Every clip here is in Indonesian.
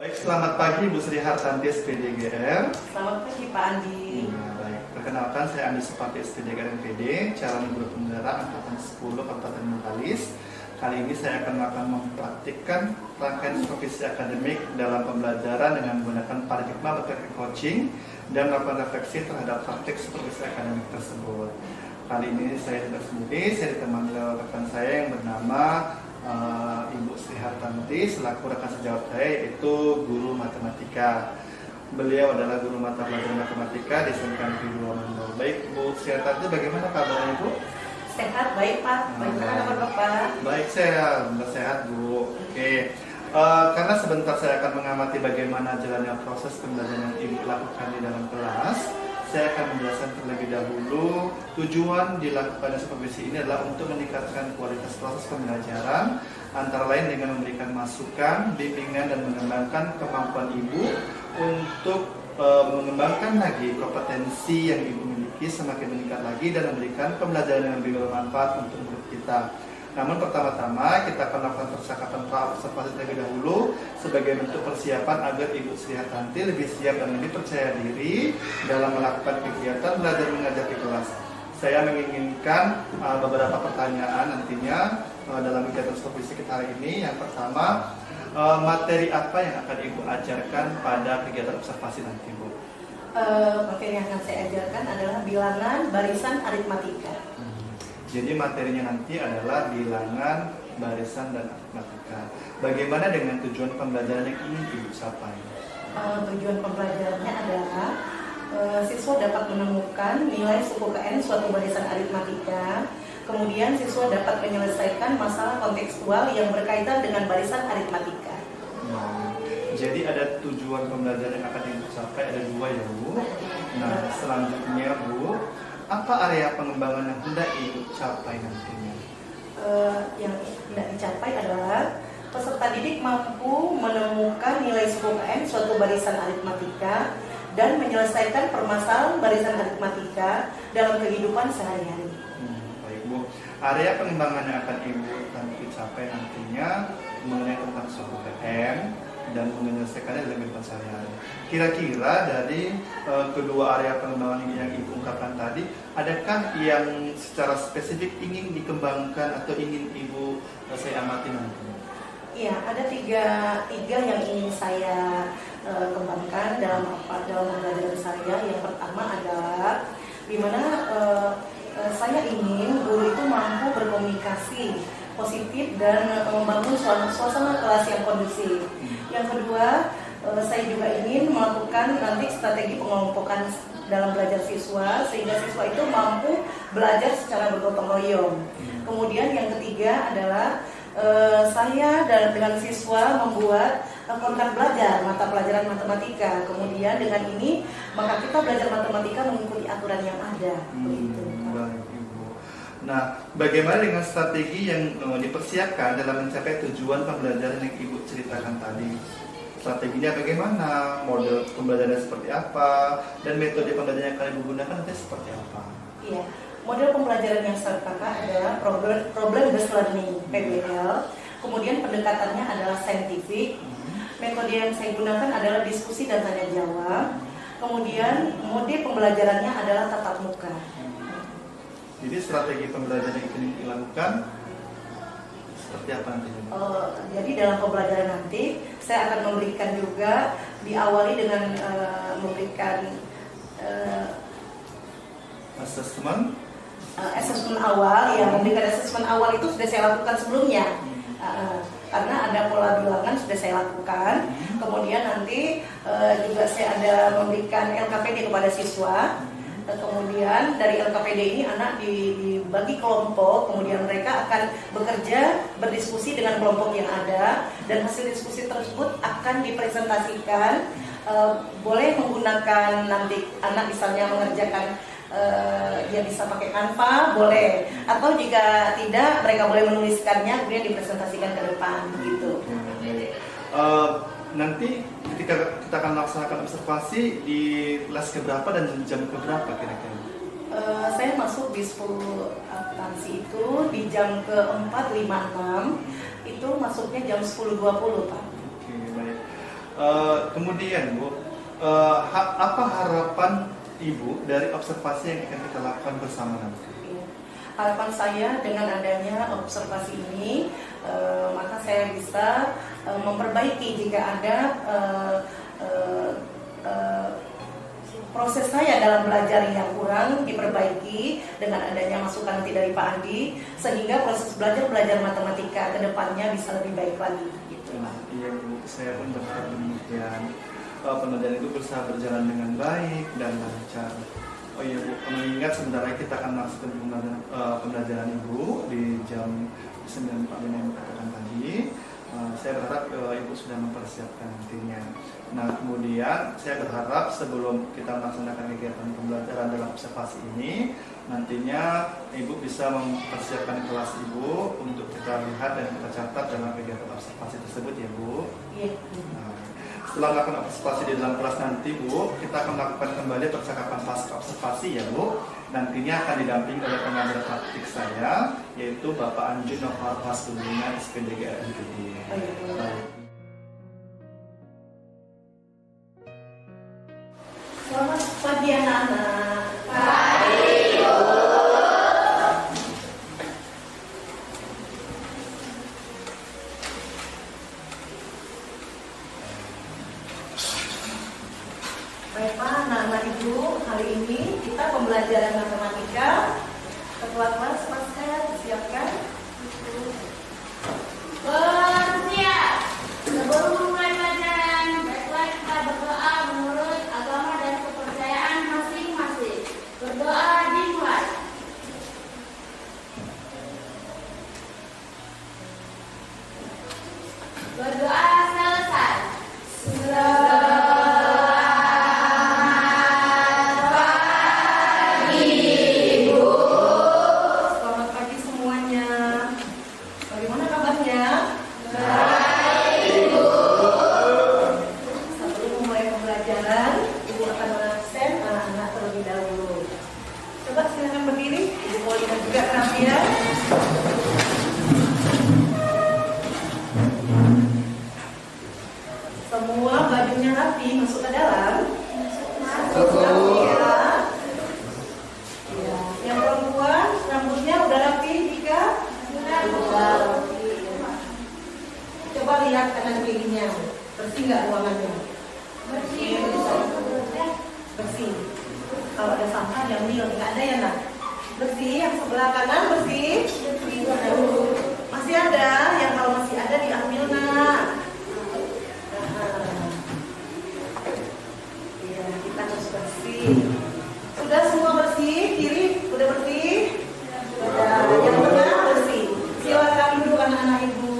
Baik, selamat pagi Bu Sri Hartanti SPDGR. Selamat pagi Pak Andi. Baik, perkenalkan saya Andi Supati SPDGR MPD, calon guru penggerak angkatan 10 Kabupaten Bengkalis. Kali ini saya akan mempraktikkan rangkaian supervisi akademik dalam pembelajaran dengan menggunakan paradigma berteknik coaching dan melakukan refleksi terhadap praktik supervisi akademik tersebut. Kali ini saya tidak sendiri, saya ditemani oleh rekan saya yang bernama Ibu Sri Hartanti selaku rekan sejawat saya, yaitu guru matematika. Beliau adalah guru mata pelajaran matematika di SMK Negeri 2 Mandau. Baik, Bu Sri Hartanti, bagaimana kabarnya Bu? Sehat, baik Pak. Bagaimana kabar Bapak? Baik, saya sehat Bu. Oke. Karena sebentar saya akan mengamati bagaimana jalannya proses pembelajaran yang Ibu lakukan di dalam kelas, saya akan menjelaskan terlebih dahulu tujuan dilakukannya supervisi ini adalah untuk meningkatkan kualitas proses pembelajaran, antara lain dengan memberikan masukan, bimbingan, dan mengembangkan kemampuan Ibu untuk mengembangkan lagi kompetensi yang Ibu miliki semakin meningkat lagi dan memberikan pembelajaran yang lebih bermanfaat untuk murid kita. Namun pertama-tama kita akan melakukan percakapan pra-observasi terlebih dahulu sebagai bentuk persiapan agar Ibu Sri Hartanti lebih siap dan lebih percaya diri dalam melakukan kegiatan belajar mengajar di kelas. Saya menginginkan beberapa pertanyaan nantinya dalam kegiatan supervisi kita hari ini. Yang pertama, materi apa yang akan Ibu ajarkan pada kegiatan observasi nanti, Bu? Materi yang akan saya ajarkan adalah bilangan, barisan, aritmatika. Jadi materinya nanti adalah bilangan, barisan, dan aritmatika. Bagaimana dengan tujuan pembelajaran yang ingin Ibu capai? Tujuan pembelajarannya adalah siswa dapat menemukan nilai suku KN suatu barisan aritmatika. Kemudian siswa dapat menyelesaikan masalah kontekstual yang berkaitan dengan barisan aritmatika. Jadi ada tujuan pembelajaran yang akan Ibu capai, ada dua ya Bu. Nah, selanjutnya Bu, apa area pengembangan yang hendak Ibu capai nantinya? Yang hendak dicapai adalah peserta didik mampu menemukan nilai suku KN suatu barisan aritmatika dan menyelesaikan permasalahan barisan aritmatika dalam kehidupan sehari-hari. Baik Bu, area pengembangan yang akan Ibu capai nantinya mengenai tentang suku KN dan menyelesaikannya dalam kehidupan sehari-hari. Kira-kira dari kedua area pengembangan ini yang Ibu ungkapkan tadi, adakah yang secara spesifik ingin dikembangkan atau ingin Ibu saya amati nanti? Iya, ada tiga yang ingin saya kembangkan dalam pembelajaran saya. Yang pertama adalah di mana saya ingin guru itu mampu berkomunikasi positif dan membangun suasana kelas yang kondusif. Yang kedua, saya juga ingin melakukan nanti strategi pengelompokan dalam belajar siswa sehingga siswa itu mampu belajar secara bergotong royong. Kemudian yang ketiga adalah saya dengan siswa membuat kontrak belajar mata pelajaran matematika. Kemudian dengan ini maka kita belajar matematika mengikuti aturan yang ada. Begitu. Baik, Ibu. Nah, bagaimana dengan strategi yang dipersiapkan dalam mencapai tujuan pembelajaran yang Ibu ceritakan tadi? Strateginya bagaimana? Model pembelajarannya seperti apa? Dan metode pembelajaran yang kalian gunakan nanti seperti apa? Iya, model pembelajaran yang saya pakai adalah problem based learning (PBL). Kemudian pendekatannya adalah saintifik. Metode yang saya gunakan adalah diskusi dan tanya jawab. Kemudian mode pembelajarannya adalah tatap muka. Jadi strategi pembelajaran yang ingin dilakukan seperti apa nantinya? Jadi dalam pembelajaran nanti saya akan memberikan juga diawali dengan memberikan Assessment awal. Ya, memberikan assessment awal itu sudah saya lakukan sebelumnya. Karena ada pola bilangan sudah saya lakukan. Kemudian nanti juga saya ada memberikan LKPD kepada siswa. Kemudian dari LKPD ini anak dibagi kelompok, kemudian mereka akan bekerja berdiskusi dengan kelompok yang ada dan hasil diskusi tersebut akan dipresentasikan. Boleh menggunakan nanti anak misalnya mengerjakan dia bisa pakai Canva, boleh, atau jika tidak mereka boleh menuliskannya kemudian dipresentasikan ke depan gitu. Nanti ketika kita akan melaksanakan observasi di kelas keberapa dan jam keberapa kira-kira? Saya masuk di 10 akuntansi itu di jam ke-4.56, itu masuknya jam 10.20 Pak. Oke, baik. Kemudian Bu, apa harapan Ibu dari observasi yang akan kita lakukan bersama nanti? Harapan saya dengan adanya observasi ini, maka saya bisa memperbaiki jika ada proses saya dalam belajar yang kurang diperbaiki dengan adanya masukan nanti dari Pak Andi, sehingga proses belajar matematika ke depannya bisa lebih baik lagi. Gitu. Iya Bu, saya pun berharap demikian. Penelitian itu bisa berjalan dengan baik dan lancar. Oh iya Bu, mengingat sebentar lagi kita akan melaksanakan pembelajaran Ibu di jam 9.45 yang dikatakan tadi. Saya berharap Ibu sudah mempersiapkan nantinya. Nah kemudian saya berharap sebelum kita melaksanakan kegiatan pembelajaran dalam observasi ini, nantinya Ibu bisa mempersiapkan kelas Ibu untuk kita lihat dan kita catat dalam kegiatan observasi tersebut ya Bu. Iya. Nah, setelah melakukan observasi di dalam kelas nanti Bu, kita akan melakukan kembali percakapan pasca observasi ya Bu. Nantinya akan didampingi oleh pengajar praktik saya, yaitu Bapak Anjun Nova Pasudina SPDG RNPD. Selamat pagi anak-anak. Baiklah anak-anak Ibu, hari ini kita pembelajaran matematika. Ketua kelas Mas Ed, siapkan. Bersiap. Sebelum memulai pelajaran, baiklah kita berdoa menurut agama dan kepercayaan masing-masing. Berdoa dimulai. Berdoa selesai. Selamat pagi semuanya. Bagaimana kabarnya? Sebelum memulai pembelajaran, Ibu akan mengabsen anak-anak terlebih dahulu. Coba silakan berdiri. Ibu mau lihat juga penampilan. Semua bajunya rapi, masuk ke dalam. Masuk ya. Ya. Yang perempuan rambutnya udah rapi, Dika? Sudah rapi. Coba lihat kanan kirinya, bersih nggak ruangannya? Bersih. Bersih. Kalau ada sampah diambil, nggak ada ya nak? Bersih. Yang sebelah kanan bersih. Masih ada, yang kalau masih ada diambil nak. Iya, kita harus bersih. Sudah semua bersih, kiri udah bersih. Sudah, yang tengah bersih. Silakan duduk anak-anak Ibu.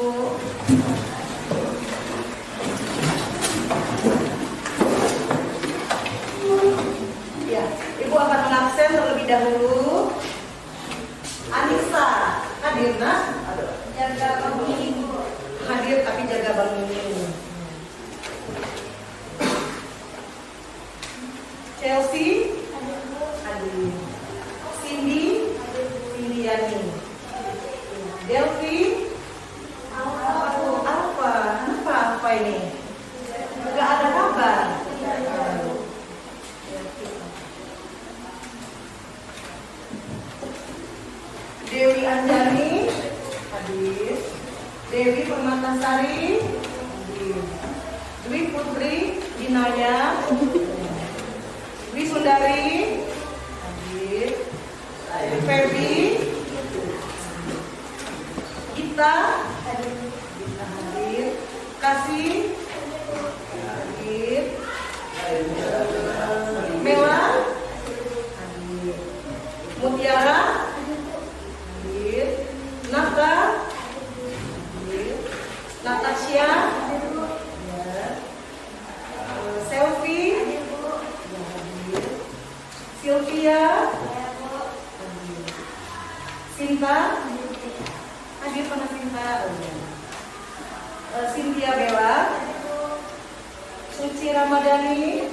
Ya, Ibu akan mengabsen terlebih dahulu. Anissa, hadir nak? Jaga bangun Ibu. Hadir tapi jaga bangunin. Chelsea, hadir. Cindy, Yani. Delphi, apa ini? Gak ada kabar. Dewi Anjani, hadir. Dewi Permatasari, hadir. Dwi Putri, Dinaya, Dwi Sundari, hadir. Feby, Gita, hadir. Kasih, hadir. Mela, hadir. Mutiara, hadir. Nata, hadir. Natasha, ya. Selfie, hadir. Sylvia, hadir. Sinta, hadir mana Sinta? Cynthia Bella, Suci Ramadhani,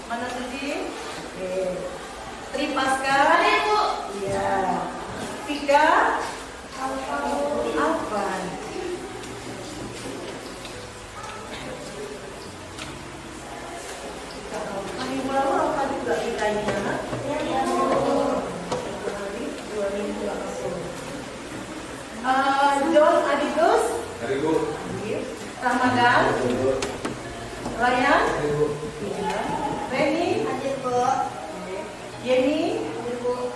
mana Suci? Tripaska, iya. Tika, Alvan. lainnya? Ya, Bu. 2 minggu langsung. John Adigus, Hari Bu. Ramadan, Ryan, iya. Reni, Hadir, Bu. Yeni, Hadir, Bu.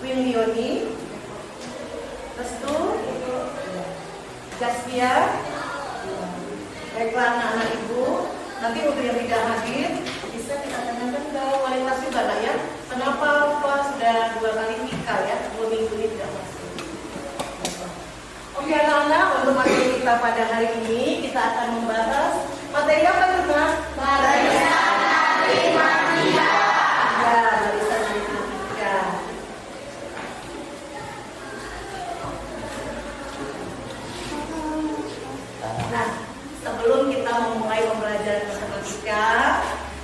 Wilioni, Restu, Jasvia. Baiklah anak-anak ibu, nanti untuk yang tidak hadir bisa kita tanyakan ke wali kelas juga lah ya. Kenapa Pak sudah 2 kali nikah ya, 2 minggu ini tidak masuk. Oke anak-anak, untuk materi kita pada hari ini kita akan membahas materi apa itu Mas? Barisan aritmatika. Ya, barisan aritmatika. Nah, sebelum kita memulai pembelajaran matematika,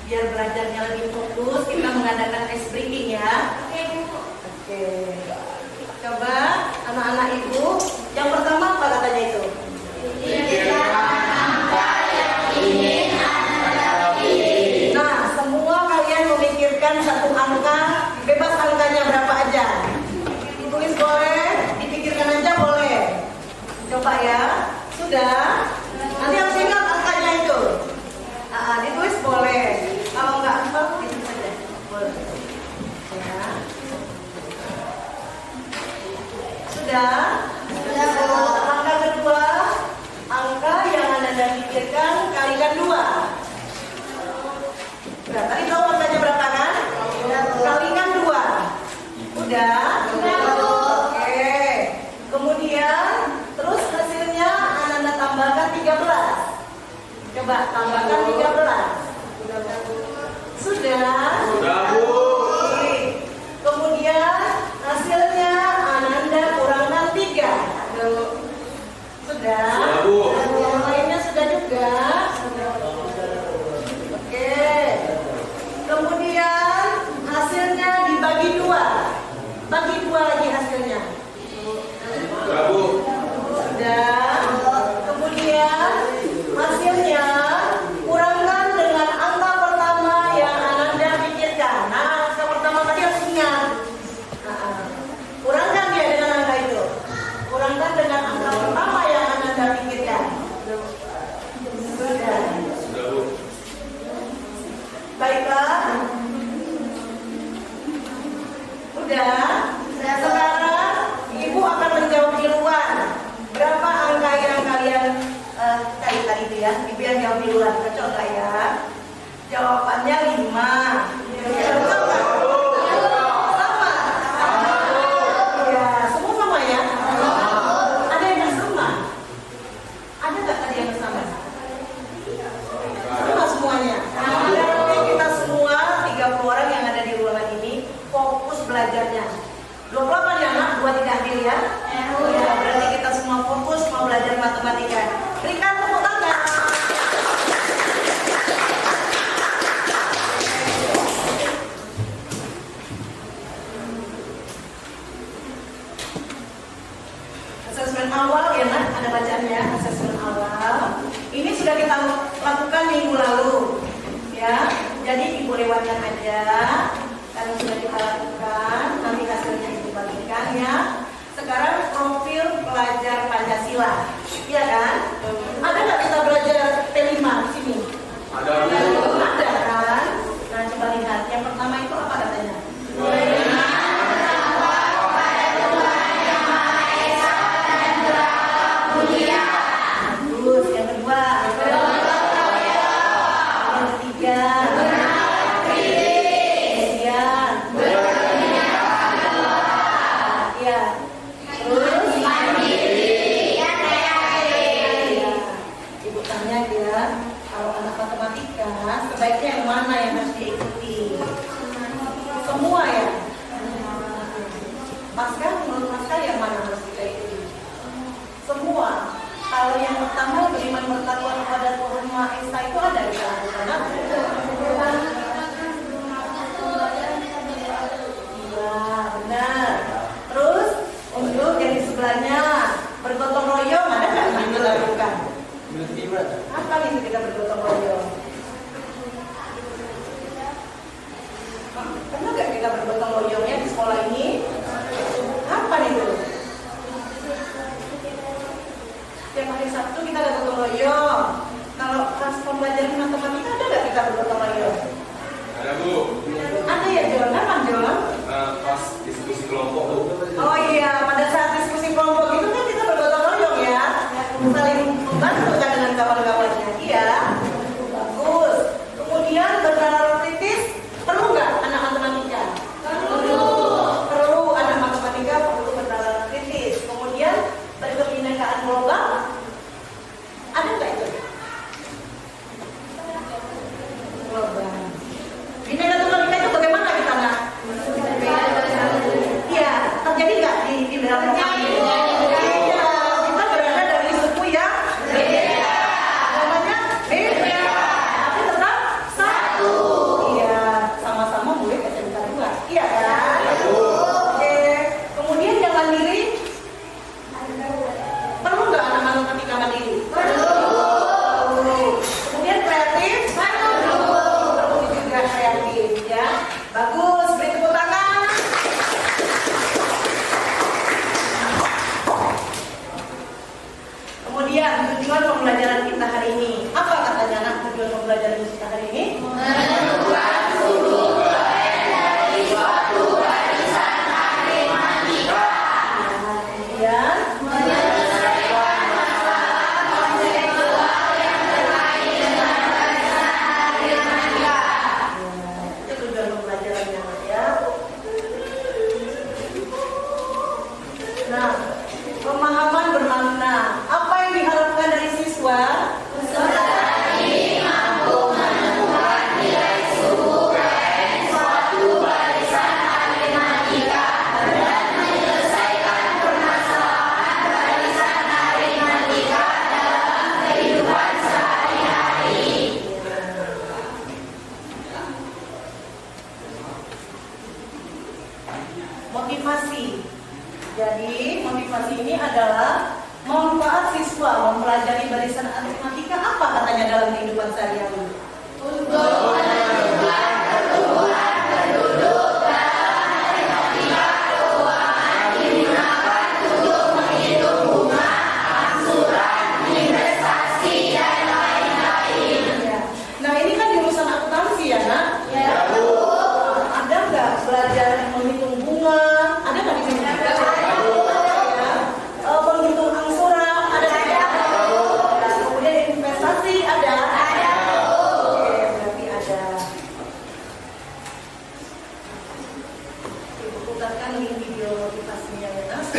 biar belajarnya lebih fokus, kita mengadakan ice breaking ya. Oke, Bu. Oke. Coba anak-anak ibu, yang pertama apa katanya itu? Nah, semua kalian memikirkan satu angka, bebas angkanya berapa aja. Ditulis boleh, dipikirkan aja boleh. Coba ya, sudah. Nanti harus ingat angkanya itu. Ditulis boleh. Kalau nggak hafal, ditulis aja. Boleh. Ya. Sudah. Sudah, Bu. Angka kedua, angka yang Anda pikirkan kalikan 2. Udah, tadi tahu angkanya berapa kan? Sudah, Bu. Kalikan 2. Udah? Sudah, Bu. Oke. Kemudian, terus hasilnya Anda tambahkan 13. Coba tambahkan 13. Sudah? Sudah, Bu. Oke. Kemudian hasilnya Ananda kurangkan 3. Sudah? Sudah, Bu. Yang lainnya sudah juga. Oke. Kemudian hasilnya dibagi 2. Bagi 2 lagi hasilnya. Sudah, Bu. Sudah. Kemudian hasilnya kurangkan dengan angka pertama yang Ananda pikirkan. Nah, angka pertama tadi harus ingat. Kurangkan dia dengan angka itu. Kurangkan dengan angka pertama yang Ananda pikirkan. Sudah. Sudah, Bu. Baiklah. Udah. Sekarang Ibu akan menjawab di luar. Berapa angka yang kalian cari tadi itu ya? Ibu yang jawab di luar. Cocok nggak ya? Jawabannya 5. Cocok nggak? Sama. Ya, semua sama ya? Ada yang nggak sama? Ada nggak tadi yang nggak sama? Sama semuanya. Berarti kita semua 30 orang yang ada di ruangan ini fokus belajarnya. 28 ya anak, 2 tidak hadir ya? Ya, berarti kita semua fokus mau belajar matematika. Berikan tepuk tangan. Asesmen awal ya nak, ada bacaannya asesmen awal. Ini sudah kita lakukan minggu lalu, ya. Jadi ibu lewatkan aja, karena sudah kita lakukan. Nanti hasilnya ibu bagikan ya. Sekarang profil pelajar Pancasila, iya kan? Ada nggak kita belajar T5 di sini? Ada, Bu. Ada kan? Nah coba lihat, yang pertama itu apa katanya? Bagus. Yang kedua, yang ketiga, kemudian, ya, terus, ya. Ibu tanya dia, kalau anak matematika sebaiknya yang mana yang harus diikuti? Semua ya. Mas kan menurut Mas kan yang mana harus kita ikuti? Semua. Kalau yang pertama beriman bertakwa kepada Tuhan Maha Esa itu ada di dalam Al-Quran. Iya, benar. Terus untuk yang di sebelahnya bergotong royong ada nggak yang dilakukan? Apa itu kita bergotong royong? ketika bergotong royongnya di sekolah ini? Kapan itu? Tiap hari Sabtu kita ada gotong royong. Kalau pas pembelajaran matematika ada nggak kita bergotong royong? Ada Bu. Ada ya Jon? Kapan Jon? Pas diskusi kelompok Bu. Oh iya, pada saat diskusi kelompok itu kan kita bergotong royong ya, saling membantu kan dengan kawan-kawannya. Iya, bagus. Kemudian bernalar kritis, perlu nggak anak matematika? Perlu anak matematika perlu bernalar kritis. Kemudian berkebinekaan global, ada nggak itu? Global. Bineka Tunggal Ika itu bagaimana kita nak? Iya, terjadi nggak di dalam kami? Iya, kita berada dari suku yang berbeda. Namanya beda, tapi tetap satu. Iya, sama-sama boleh SMK 2. Iya kan? Oke. Kemudian yang mandiri, perlu nggak anak matematika mandiri? Perlu. Kemudian kreatif, perlu juga kreatif ya. Bagus, beri tepuk tangan. Kemudian tujuan pembelajaran kita hari ini. Apa katanya anak tujuan pembelajaran kita hari ini? Menentukan suku dari suatu barisan aritmatika. Kemudian menyelesaikan masalah konseptual yang terkait dengan barisan aritmatika. Itu tujuan pembelajarannya ya. Nah, pemahaman bermakna. Apa yang diharapkan dari siswa? Peserta ini mampu menemukan nilai suku dari suatu barisan aritmatika dan menyelesaikan permasalahan barisan aritmatika dalam kehidupan sehari-hari. Motivasi. Jadi motivasi ini adalah manfaat siswa mempelajari barisan aritmatika apa katanya dalam kehidupan sehari-hari? Untuk menentukan pertumbuhan penduduk dalam matematika keuangan digunakan untuk menghitung bunga, angsuran, investasi, dan lain-lain. Ya. Nah ini kan jurusan akuntansi ya nak? Ya Bu. Ada nggak belajar menghitung bunga? Ada nggak di sini? Menghitung angsuran ada tidak? Kemudian investasi ada? Oke, berarti ada. Oke, putarkan link video motivasinya ya Nas.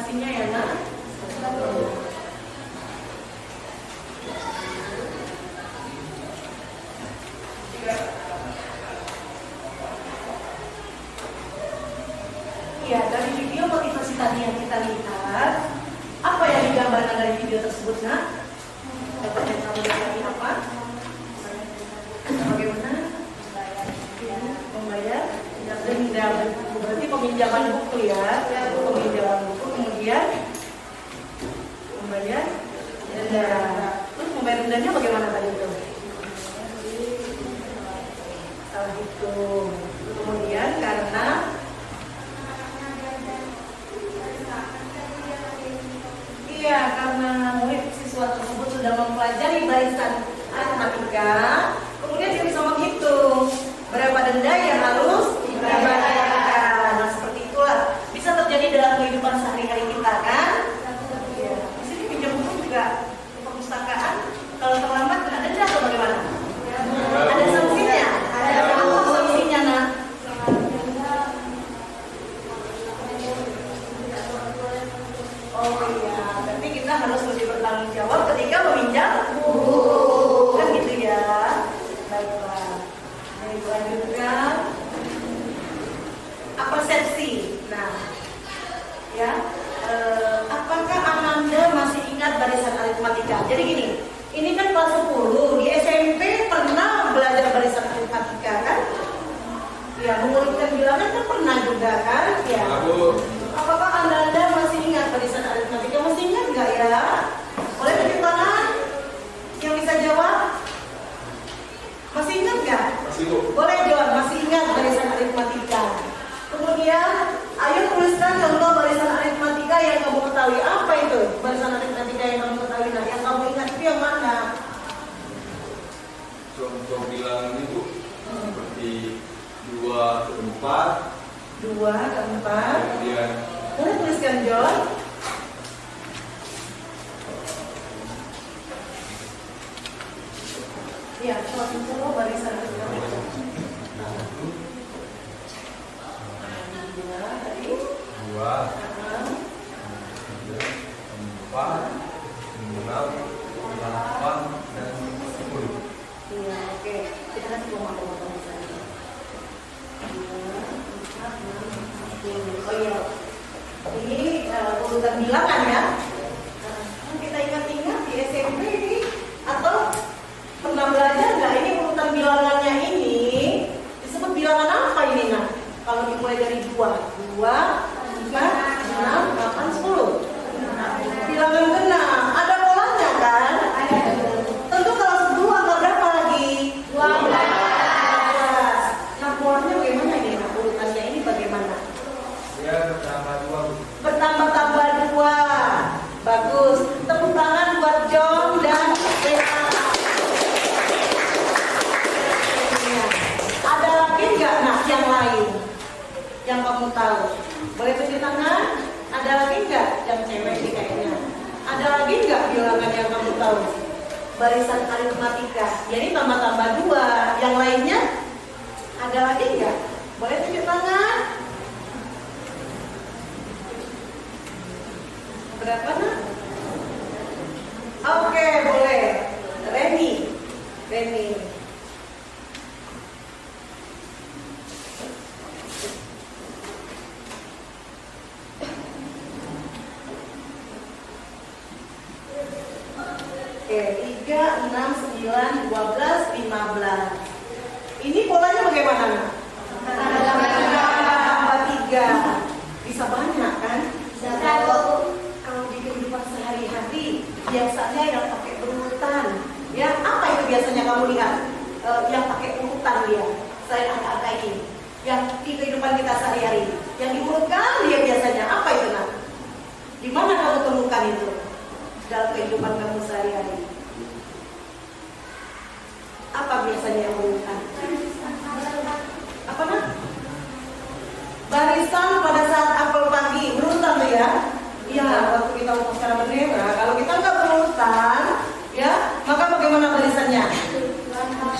presentasinya ya nak. Ya, dari video motivasi tadi yang kita lihat, apa yang digambarkan dari video tersebut nak? Dapat yang kamu lihat apa? Bagaimana? Membayar denda, berarti peminjaman buku ya, peminjaman buku, kemudian membayar denda. Terus membayar dendanya bagaimana tadi itu? Salah hitung. Kemudian karena murid siswa tersebut sudah mempelajari barisan aritmatika, kemudian dia bisa menghitung berapa denda yang harus dibayarkan. Nah, seperti itulah bisa terjadi dalam kehidupan sehari-hari kita kan? Ya. Di sini pinjam buku juga di perpustakaan, kalau terlambat kena denda atau bagaimana? Ada sanksinya? Ada sanksinya nah. Oh iya, berarti kita harus lebih bertanggung jawab ketika meminjam buku, kan gitu ya. Baiklah, baik lanjutkan. Persepsi. Nah, ya, apakah Ananda masih ingat barisan aritmatika? Jadi gini, ini kan kelas 10 di SMP pernah belajar barisan aritmatika kan? Ya, mengurutkan bilangan kan pernah juga kan? Ya. Apakah Anda masih ingat barisan aritmatika? Masih ingat nggak ya? Boleh tunjuk tangan yang bisa jawab? Masih ingat nggak? Masih Bu. Boleh jawab, masih ingat barisan aritmatika. Kemudian, ayo tuliskan contoh barisan aritmatika yang kamu ketahui. Apa itu barisan aritmatika yang kamu ketahui? Nah, yang kamu ingat itu yang mana? Contoh bilangan itu seperti 2 ke 4. 2 ke 4. Kemudian Boleh tuliskan John. Ya, contoh barisan aritmatika. 2, 4, 6, 8, dan 10. Iya, oke. Kita kasih potong-potong saja. 2, 4, 6, 10. Oh iya. Ini urutan bilangan ya. Kita ingat-ingat di SMP ini atau pernah belajar nggak ini urutan bilangannya ini disebut bilangan apa ini nah? Kalau dimulai dari 2, 4, 5, 6, 8, 10. Bilangan genap. Ada polanya kan? Tentu kalau 2 angka berapa lagi? 12. Nah, polanya bagaimana ini? Nah, urutannya ini bagaimana? Ya, bertambah 2. Bertambah-tambah 2. Bagus. Tepuk tangan buat John dan Rena. Ada lagi nggak nah yang lain yang kamu tahu? Boleh tunjuk tangan? Ada lagi nggak yang cewek ini kayaknya? Ada lagi nggak bilangan yang kamu tahu? Barisan aritmatika. Jadi tambah-tambah 2. Yang lainnya? Ada lagi nggak? Boleh tunjuk tangan? Berapa nak? Oke, boleh. Reni. Oke, 3, 6, 9, 12, 15. Ini polanya bagaimana nak? Tambah 3. Bisa banyak kan? Kalau di kehidupan sehari-hari biasanya yang pakai berurutan, ya apa itu biasanya kamu lihat yang pakai urutan dia selain angka-angka ini, yang di kehidupan kita sehari-hari yang diurutkan dia biasanya apa itu nak? Di mana kamu temukan itu dalam kehidupan kamu sehari-hari? Apa biasanya yang urutan? Apa nak? Barisan pada saat apel pagi berurutan tuh ya. Iya, waktu kita upacara bendera, kalau kita nggak berurutan, ya, maka bagaimana barisannya?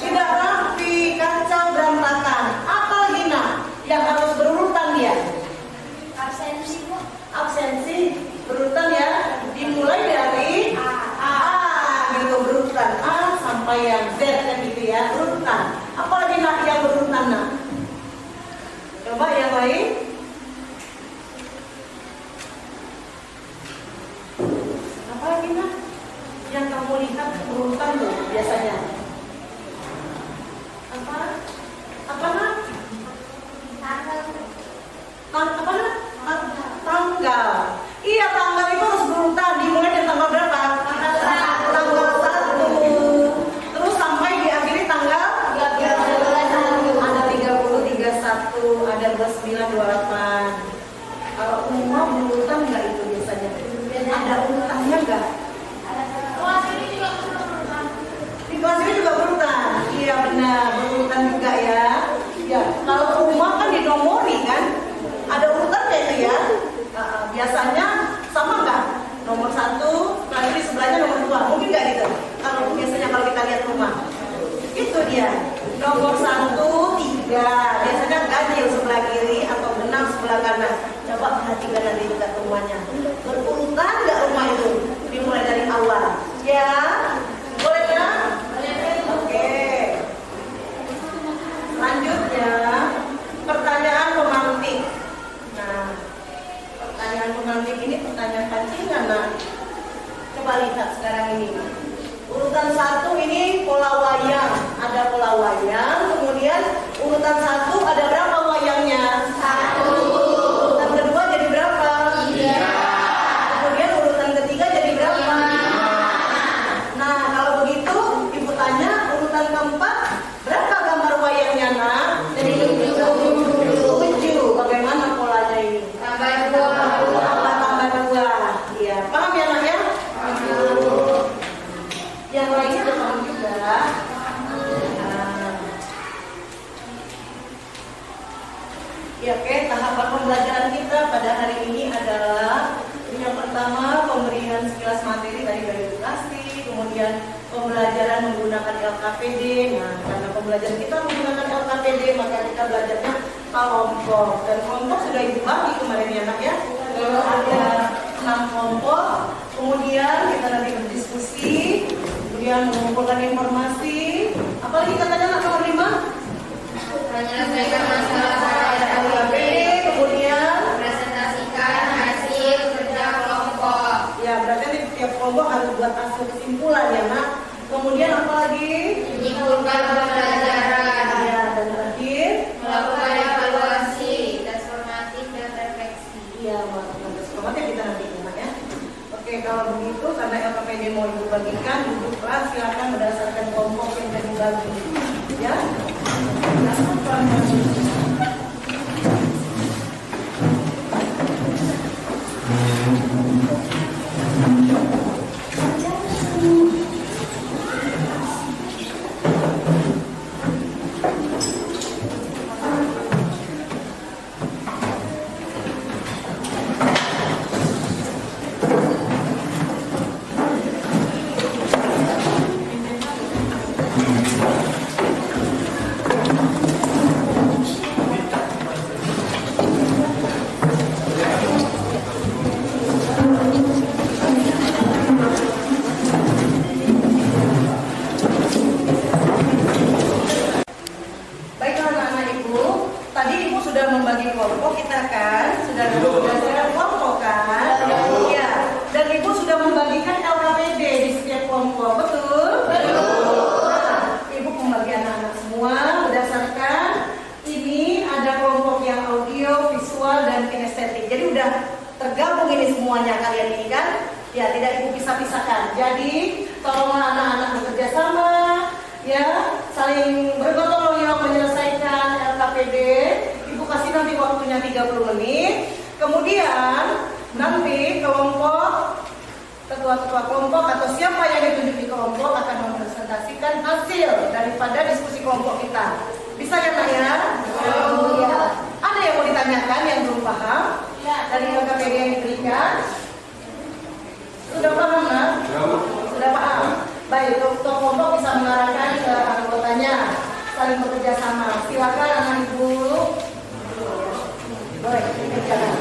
Tidak rapi, kacau, berantakan. Apa lagi nak yang harus berurutan dia? Absensi Bu. Absensi. sampai yang Z kan gitu ya, urutan. Apalagi nak yang berurutan nak? Coba yang lain. Apalagi nak? Yang kamu lihat urutan tuh biasanya. Apa? Apa nak? Apa nak? Tanggal. Iya, tanggal itu harus berurutan. Dimulai dari tanggal berapa? Tanggal 1. Terus sampai diakhiri tanggal 30. Ada 30, 31, ada 29, 28. Kalau umum berurutan enggak itu biasanya? Ada urutannya enggak? Di kelas ini juga berurutan. Iya benar, berurutan juga ya. Ya, kalau rumah kan dinomori kan? Ada urutannya itu ya. Biasanya sama nggak? Nomor 1, lalu di sebelahnya nomor 2. Mungkin nggak gitu? Kalau biasanya kalau kita lihat rumah, itu dia. Nomor 1, 3. Biasanya ganjil sebelah kiri atau benang sebelah kanan. Coba perhatikan nanti dekat rumahnya. Berurutan nggak rumah itu? Dimulai dari awal. Ya, boleh ya? Oke. Selanjutnya, pertanyaan pemantik. Nah, pertanyaan pemantik ini pertanyaan pancingan. Nah, coba lihat sekarang ini. Urutan 1 ini pola wayang. Ada pola wayang. Kemudian urutan 1 ada berapa wayangnya? 1. Urutan kedua jadi berapa? 3. Kemudian urutan ketiga jadi berapa? 5. Nah, kalau begitu ibu tanya urutan keempat berapa gambar wayangnya nak? Jadi 7. Bagaimana polanya ini? Tambah 2. Iya, paham ya nak ya? Yang lainnya paham juga. Ya, oke, tahapan pembelajaran kita pada hari ini adalah yang pertama pemberian sekilas materi dari edukasi, kemudian pembelajaran menggunakan LKPD. Nah, karena pembelajaran kita menggunakan LKPD, maka kita belajarnya kelompok. Dan kelompok sudah ibu bagi kemarin ya nak ya. Ada 6 kelompok. Kemudian kita nanti berdiskusi, kemudian mengumpulkan informasi. Apalagi katanya nak nomor 5? Menyelesaikan masalah LKPD, kemudian presentasikan hasil kerja kelompok. ya berarti nanti tiap kelompok harus buat hasil kesimpulan ya nak. Kemudian apa lagi? Menyimpulkan pembelajaran. Ya, dan terakhir Melakukan evaluasi, tes formatif dan refleksi. iya melakukan tes formatif kita nanti ingat ya. Oke, kalau begitu karena LKPD mau ibu bagikan, duduklah silakan berdasarkan kelompok yang sudah dibagi ya. Baiklah anak-anak ibu, tadi ibu sudah membagi kelompok kita kan, sudah kelompok kan, iya. Dan ibu sudah membagikan LKPD di setiap kelompok, betul? Nah, ibu membagi anak-anak semua berdasarkan ini ada kelompok yang audio, visual dan kinestetik. Jadi udah tergabung ini semuanya kalian ini kan? Ya, tidak ibu pisah-pisahkan. Jadi tolonglah anak-anak bekerja sama. Ya, saling bergotong royong menyelesaikan LKPD. Ibu kasih nanti waktunya 30 menit. Kemudian nanti kelompok, ketua-ketua kelompok atau siapa yang ditunjuk di kelompok akan mempresentasikan hasil daripada diskusi kelompok kita. Bisa ya nak ya? Ya. Ada yang mau ditanyakan yang belum paham dari LKPD yang diberikan? Sudah paham nak? Sudah paham. Baik, ketua kelompok bisa mengarahkan ke anggotanya, saling bekerja sama. Silakan anak ibu. Boleh, dikerjakan.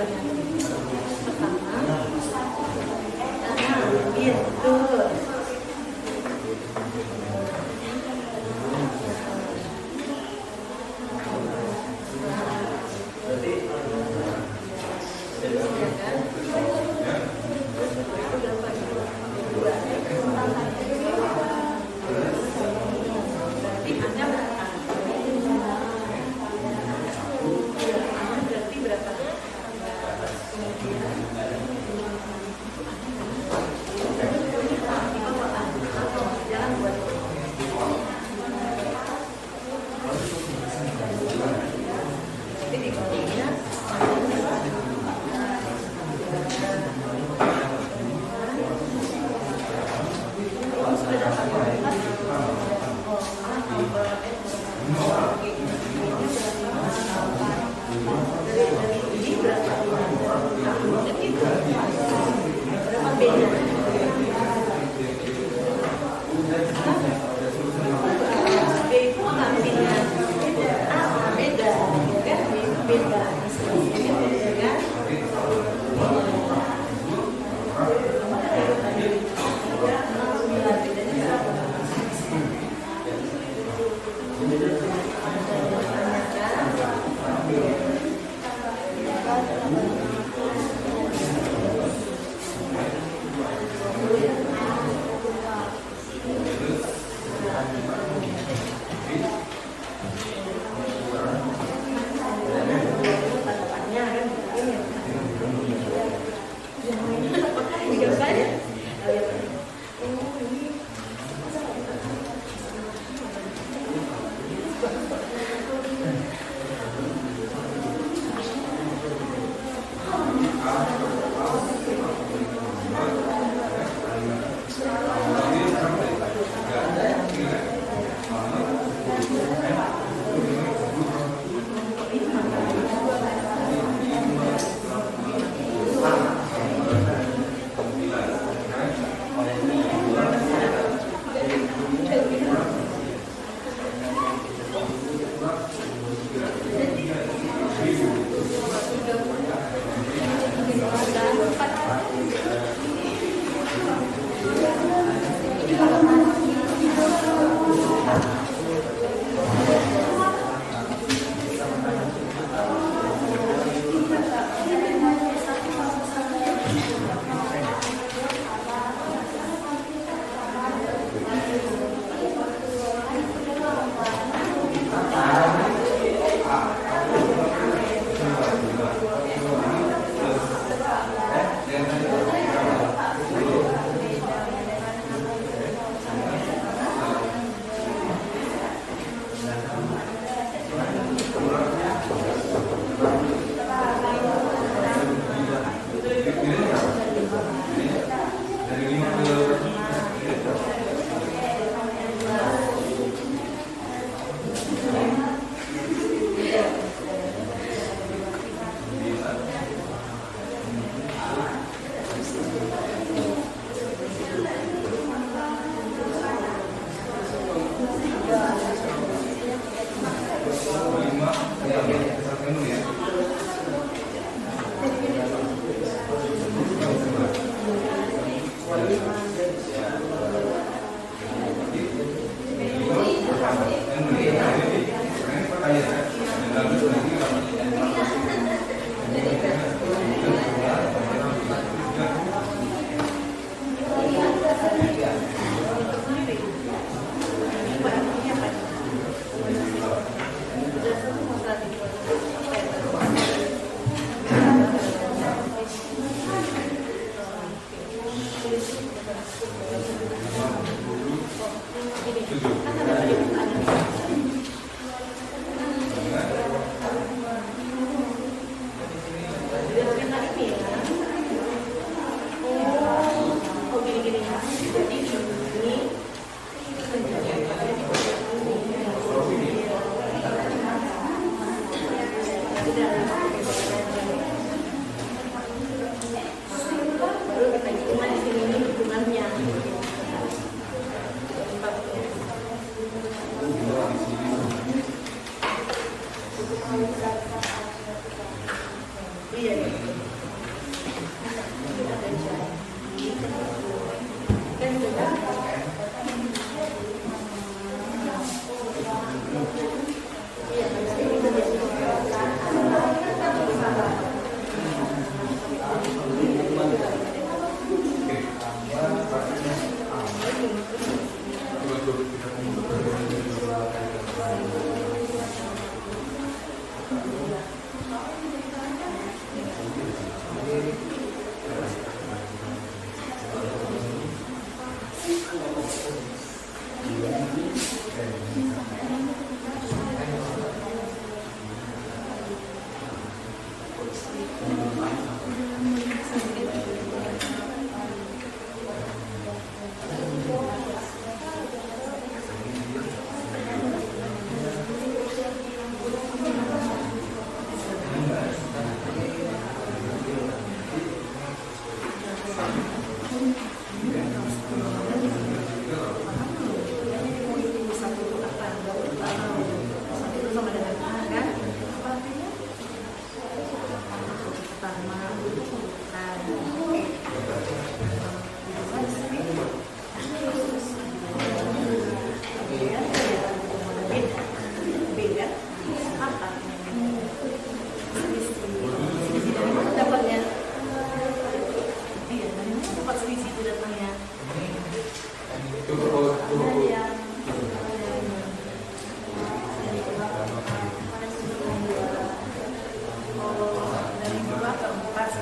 caranya. Pertama, gitu. Iya.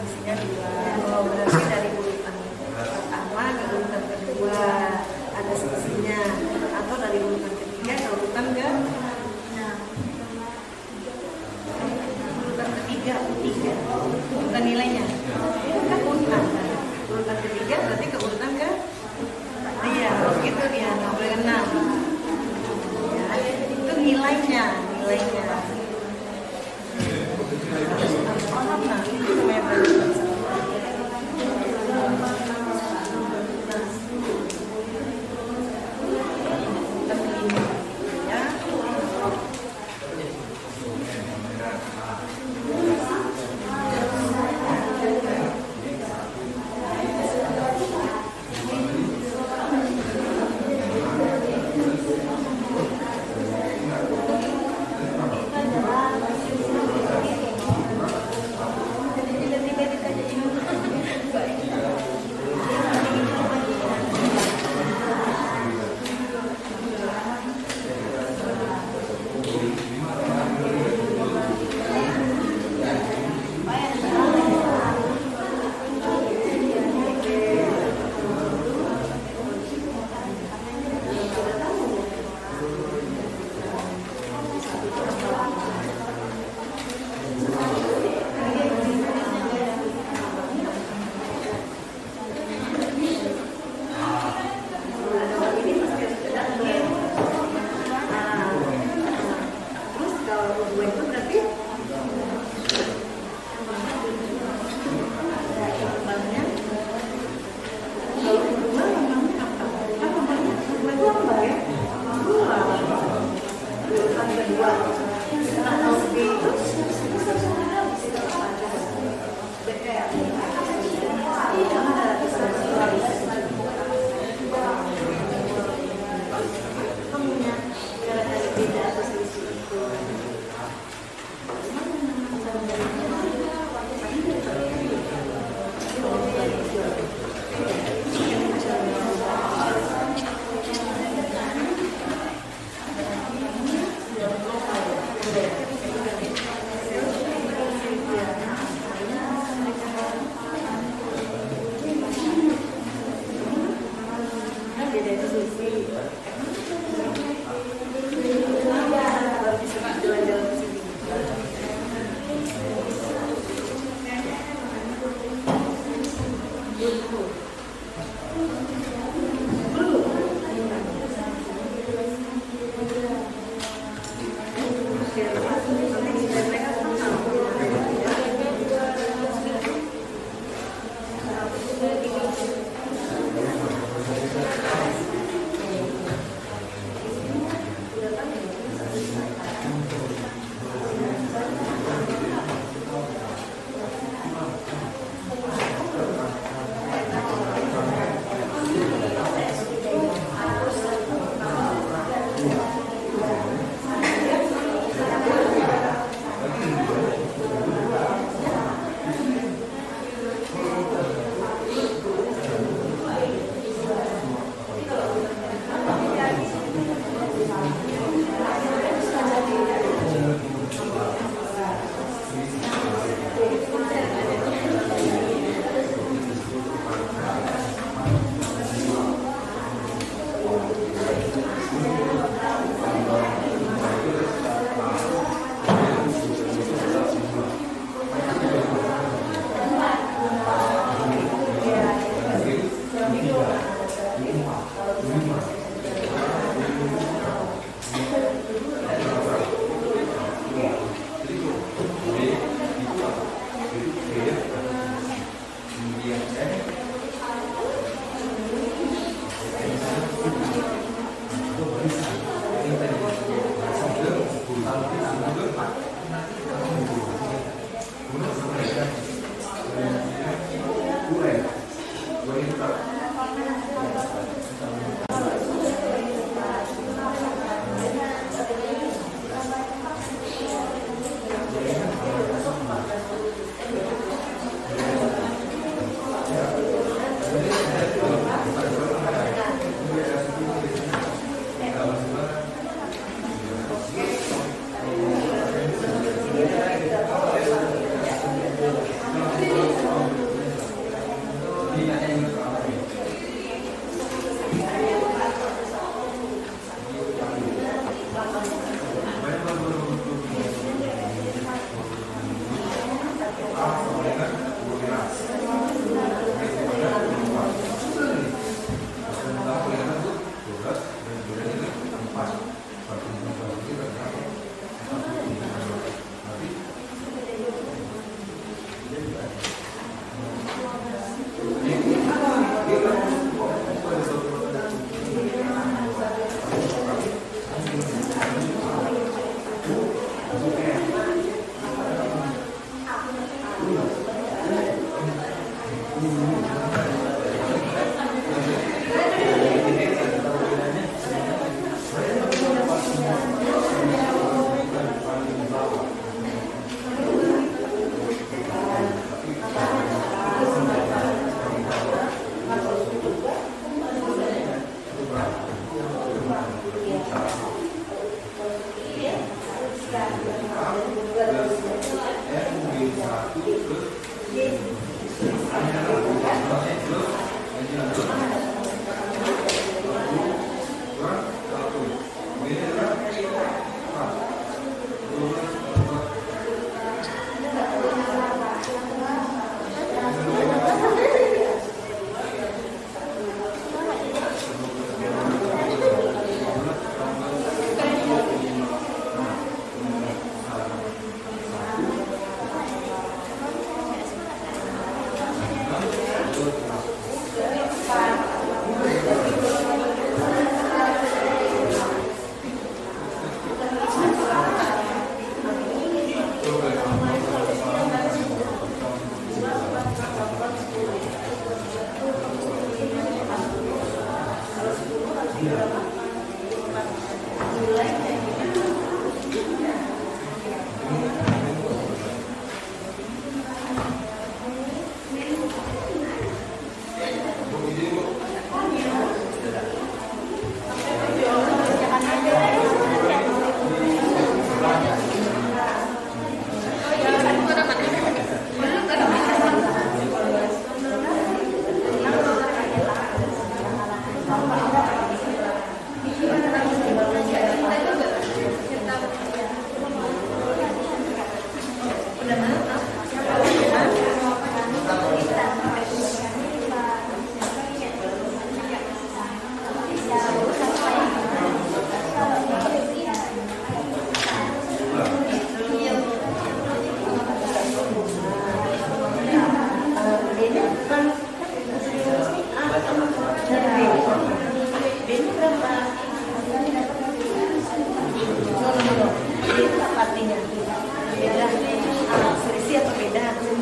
posisinya 2. Oh, berarti dari urutan pertama ke urutan kedua ada selisihnya, atau dari urutan ketiga ke urutan ke urutan ketiga, bukan nilainya. Itu kan urutan. Urutan ketiga berarti ke urutan ke dia, begitu dia nggak boleh 6. Ya, itu nilainya. Nah, itu namanya berarti.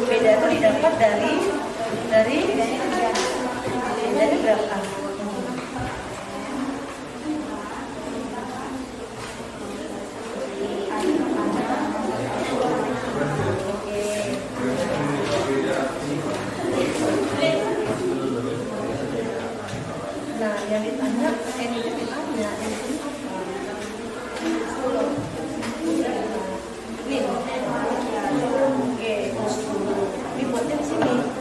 Beda itu didapat dari berapa? Nah, yang ditanya, ini ditanya, nih, oke, dibuatnya di sini.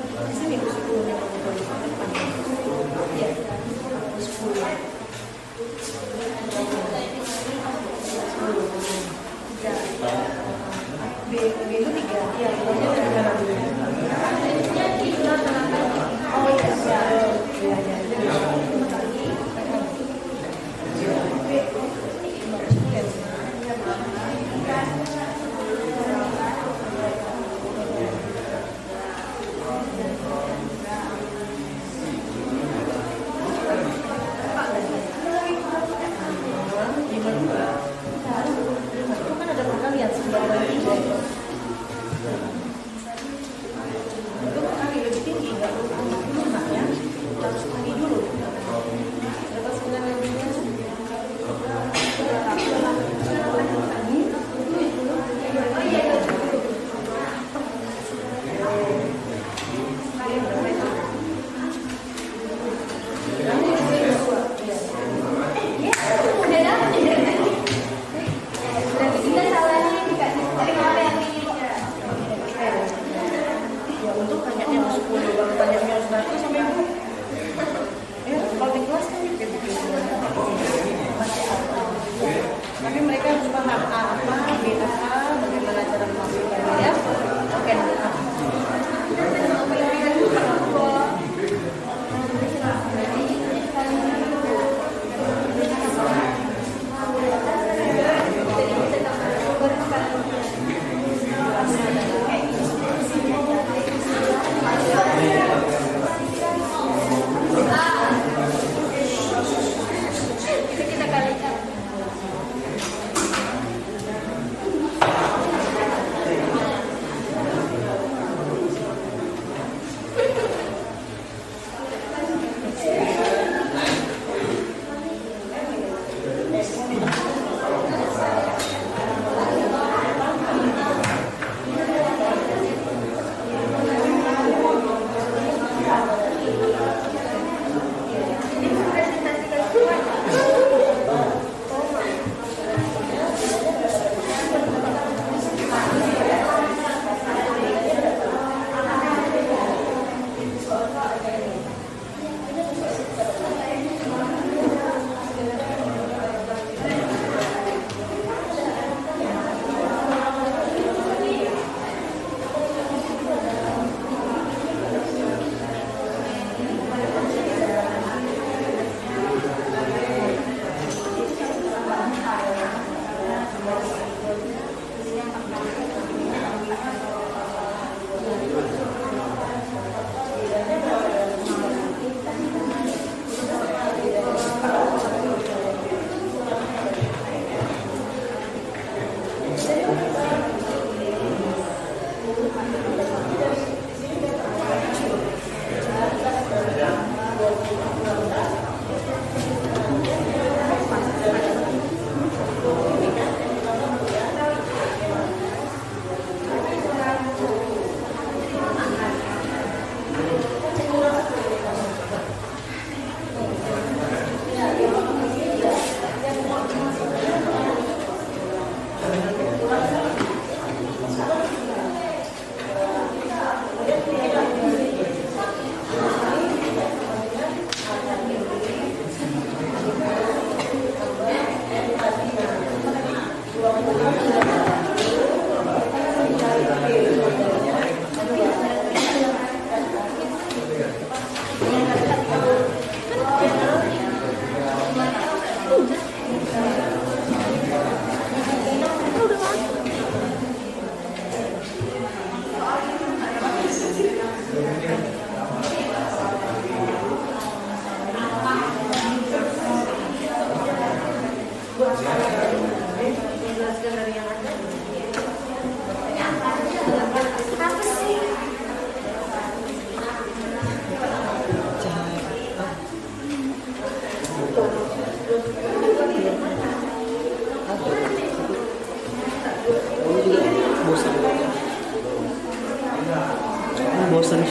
bosan.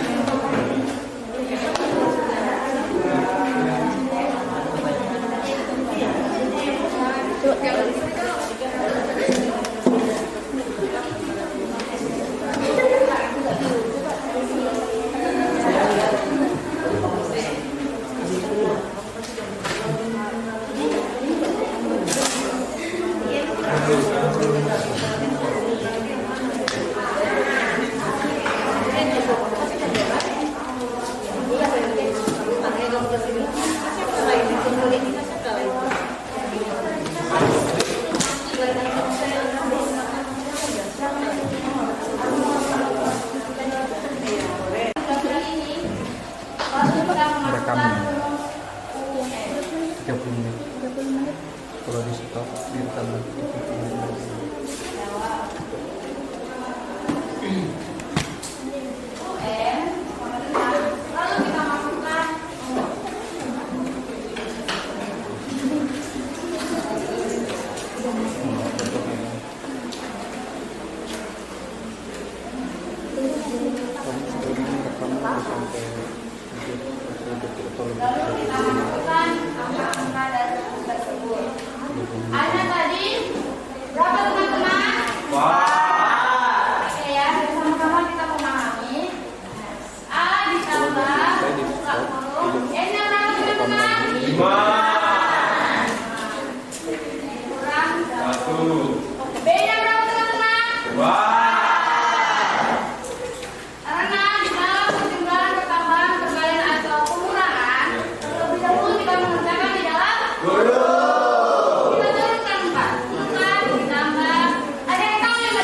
Rekaman 30 menit. Kalau di stop direkam lagi. Lalu kita masukkan angka-angka dari buku tersebut. Ada tadi berapa teman-teman? Oke ya, bersama-sama kita memahami. A ditambah buka huruf N-nya berapa teman-teman? 5. Kurang 1. B-nya berapa teman-teman? 2. Karena di dalam pertimbangan pertambahan, perkalian atau pengurangan, terlebih dahulu kita mengerjakan di dalam kita turunkan 4. Turunkan, ditambah. Ada yang tahu yang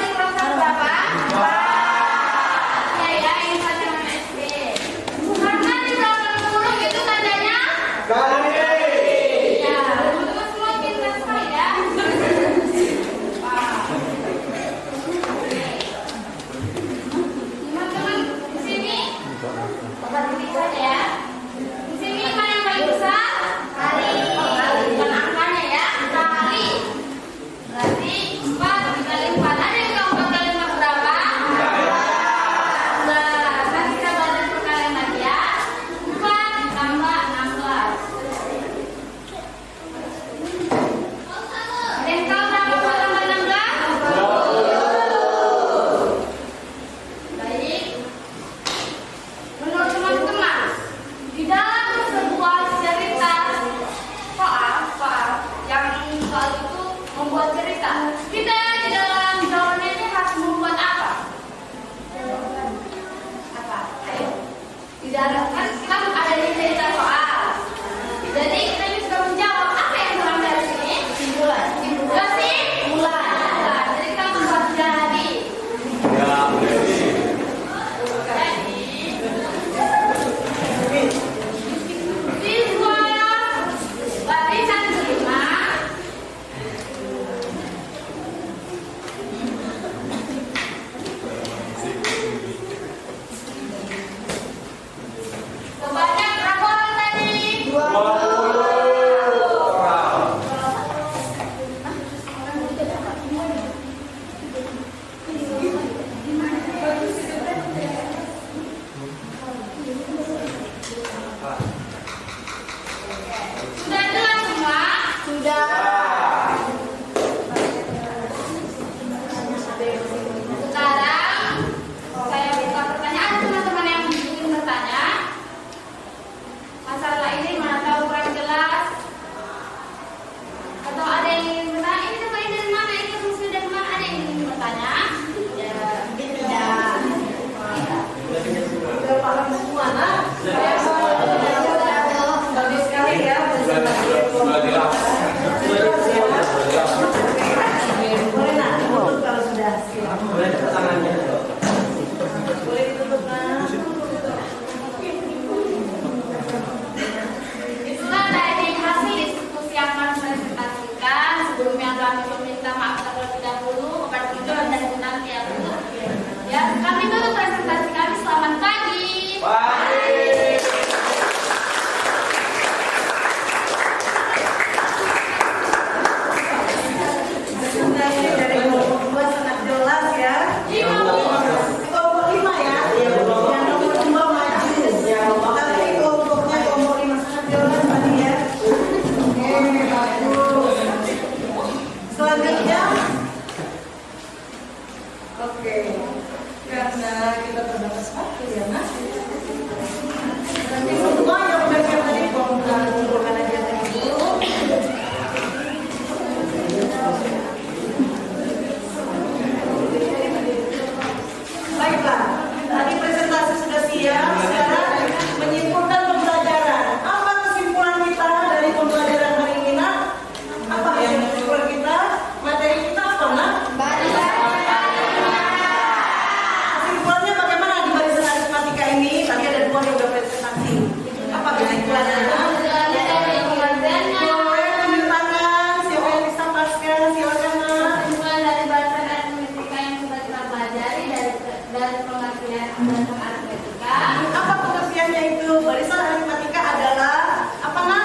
barisan aritmetika. Apa pengertiannya itu? Barisan aritmetika adalah apa nak?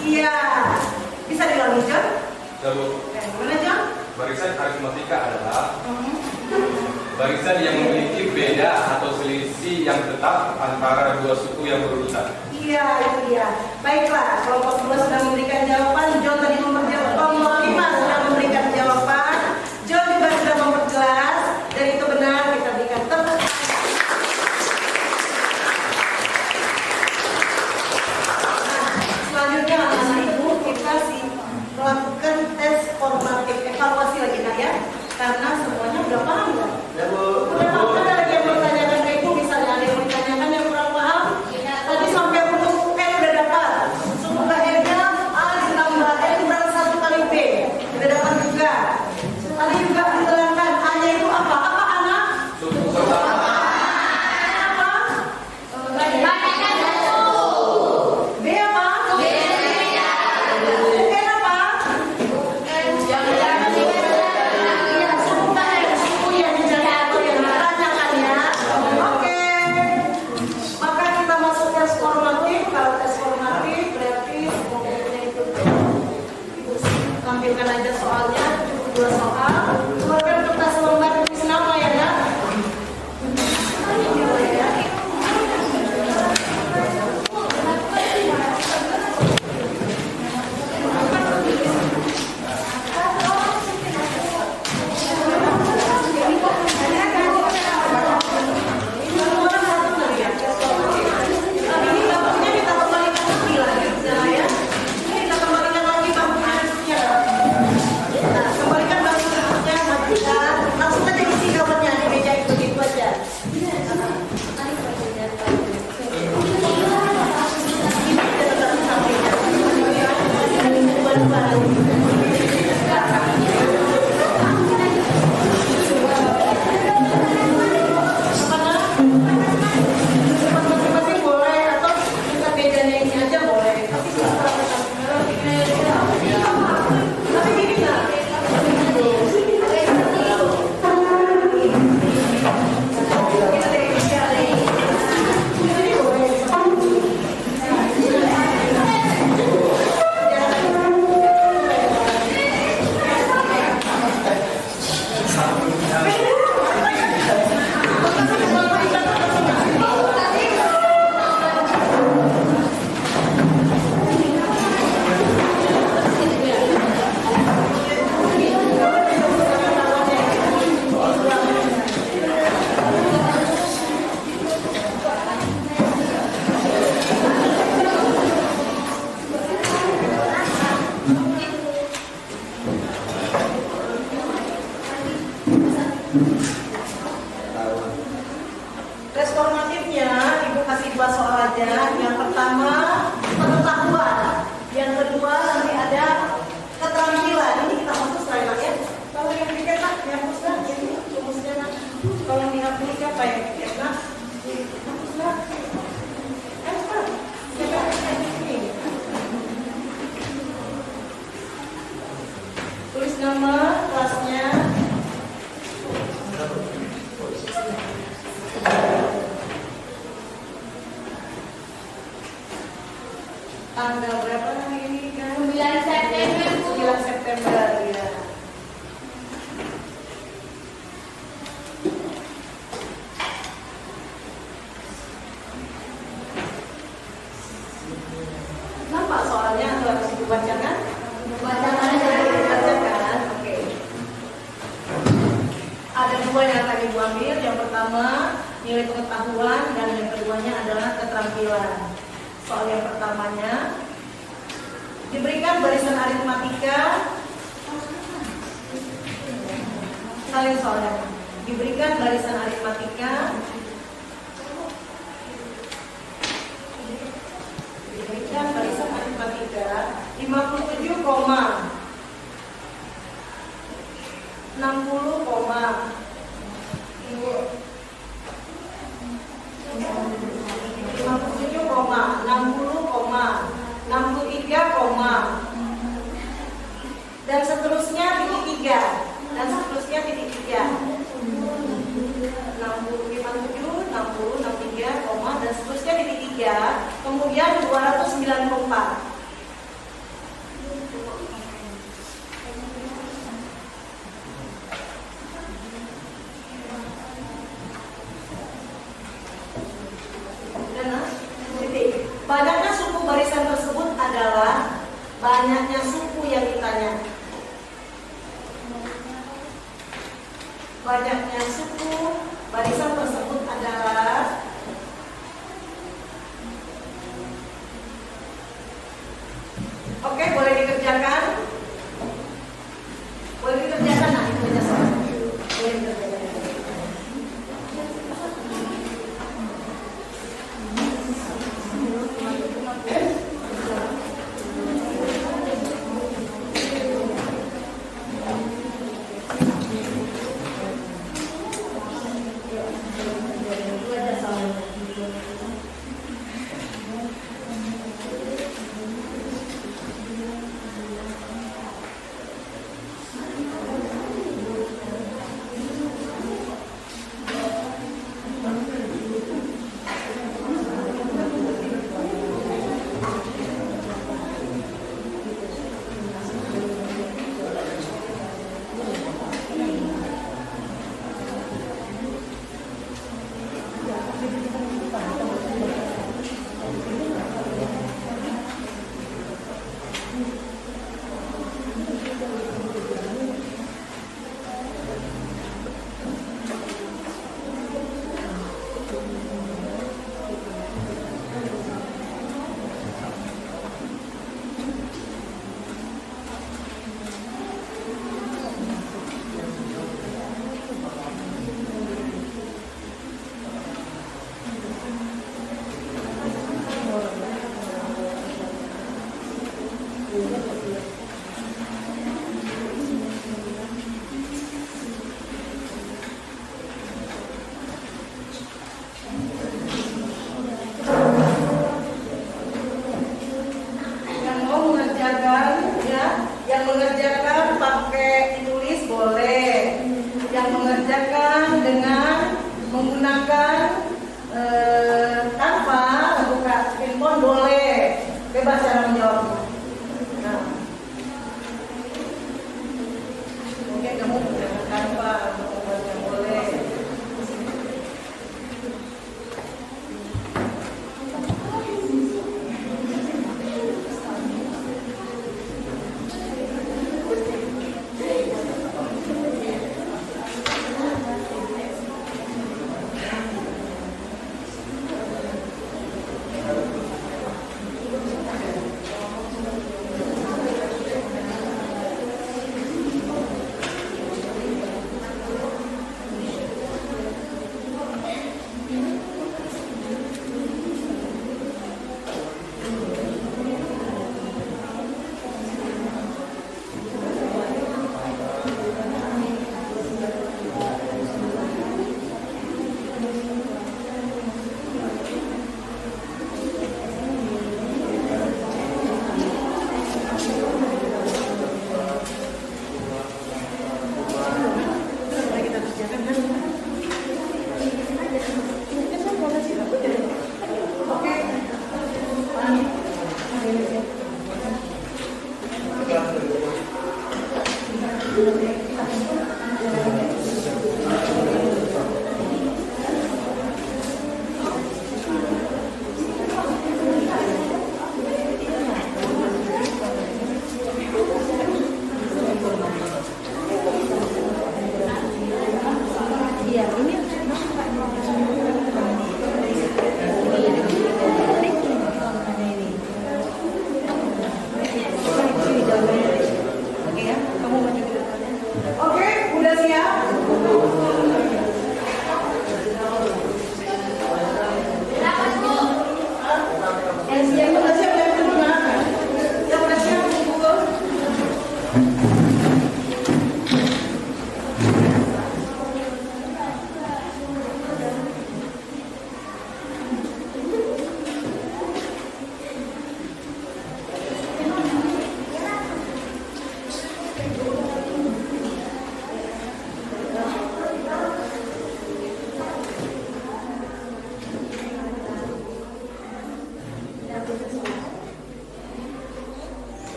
Iya, bisa diulangi John? Lalu Gimana John? barisan aritmetika adalah barisan yang memiliki beda atau selisih yang tetap antara dua suku yang berurutan. Iya, itu dia. Baiklah, kelompok 2 sudah memberikan jawaban. John tadi memperjelas, kelompok 5 sudah memberikan jawaban. John juga sudah memperjelas, dan itu benar, kita berikan tepuk. Selanjutnya anak ibu kita melakukan tes formatif evaluasi lagi nak ya, karena semuanya udah paham nggak? Ya Bu. Udah paham, ada lagi yang bertanyakan ke ibu, misalnya ada yang bertanyakan yang kurang paham. Tadi sampai huruf N udah dapat, suku N-nya A ditambah N kurang 1 kali B, udah dapat juga. Tadi juga diterangkan A-nya itu apa? Apa anak? Suku pertama. Apa? B apa? N apa? Iya, suku N, suku yang dijaga atau yang ditanyakan ya. Oke. Maka kita masuk tes formatif. Kalau tes formatif berarti semuanya itu Ibu tampilkan aja soalnya, cukup 2 soal. Keluarkan kertas lembar tulis nama ya nak. Masing-masing boleh atau kita bedanya ini aja boleh. Tapi tapi gini nak. Tes formatifnya Ibu kasih 2 soal aja. Yang pertama pengetahuan, yang kedua nanti ada keterampilan. Ini kita masuk slide ya. Kalau yang pikir nak, yang pusat ini rumusnya nak. Kalau yang dihapus siapa yang pikir nak? Hapus nak. Cepat. Ini. Tulis nama kelasnya. Tanggal berapa hari ini kan? 9 September. 9 September ya. Nampak soalnya atau harus dibacakan? Bacakan aja. Bacakan, oke. Ada 2 yang akan Ibu ambil. Yang pertama nilai pengetahuan dan yang keduanya adalah keterampilan. Soal yang pertamanya diberikan barisan aritmatika. Salin soalnya. Diberikan barisan aritmatika. Diberikan barisan aritmatika 57, 60, 63,63 koma. Dan seterusnya titik 3. Dan seterusnya titik 3. 60, 57, 60, 63, koma, dan seterusnya titik 3. Kemudian 294. Banyaknya suku barisan tersebut adalah banyaknya suku yang ditanya. Banyaknya suku barisan tersebut adalah oke, boleh dikerjakan. Boleh dikerjakan, nah itu aja soal. Boleh dikerjakan. Yang mengerjakan pakai tulis boleh, yang mengerjakan dengan menggunakan tanpa buka handphone boleh, bebas cara menjawabnya. Nah, mungkin kamu menggunakan tanpa membuatnya boleh.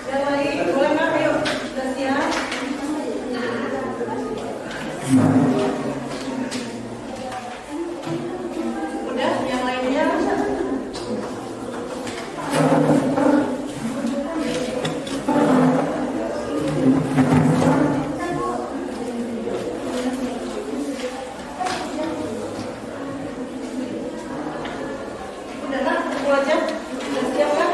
Yang lain, boleh nggak? Ayo, sudah siap? Udah, yang lainnya. Udah nak, tunggu aja. Sudah siap kan?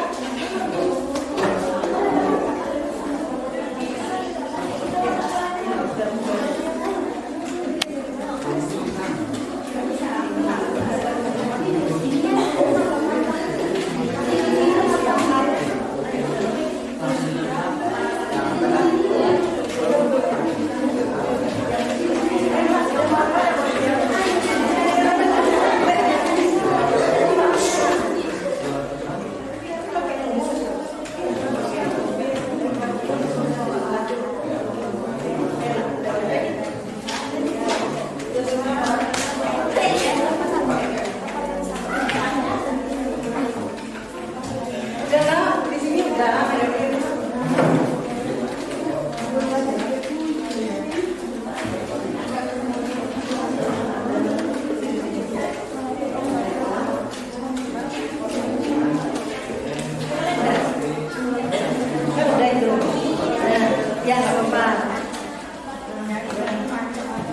Udah nak, di sini udah. Kan udah itu. Ya, nggak apa-apa.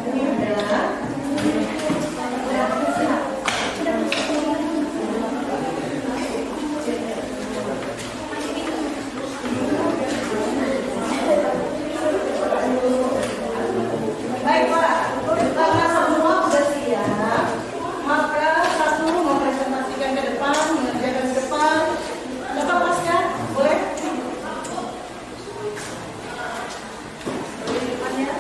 Ini udah. Baik Pak, karena semua sudah siap, maka satu mempresentasikan ke depan, mengerjakan ke depan. Dapat Mas ya? Boleh? Di depannya.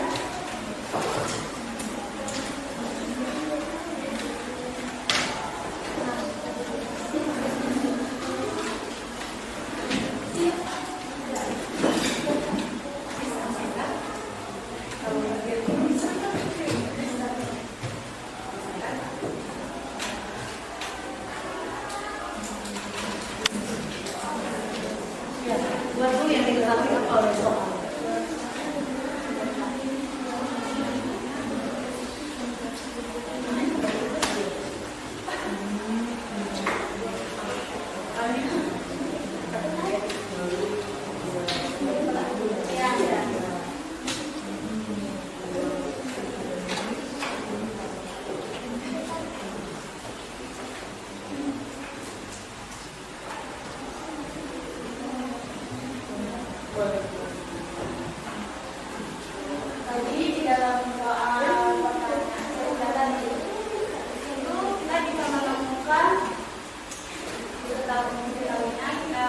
Ya, buat dulu yang diketahui apa oleh soal. Tadi di dalam soal pertanyaan itu kita bisa menemukan tentang perkawinan kita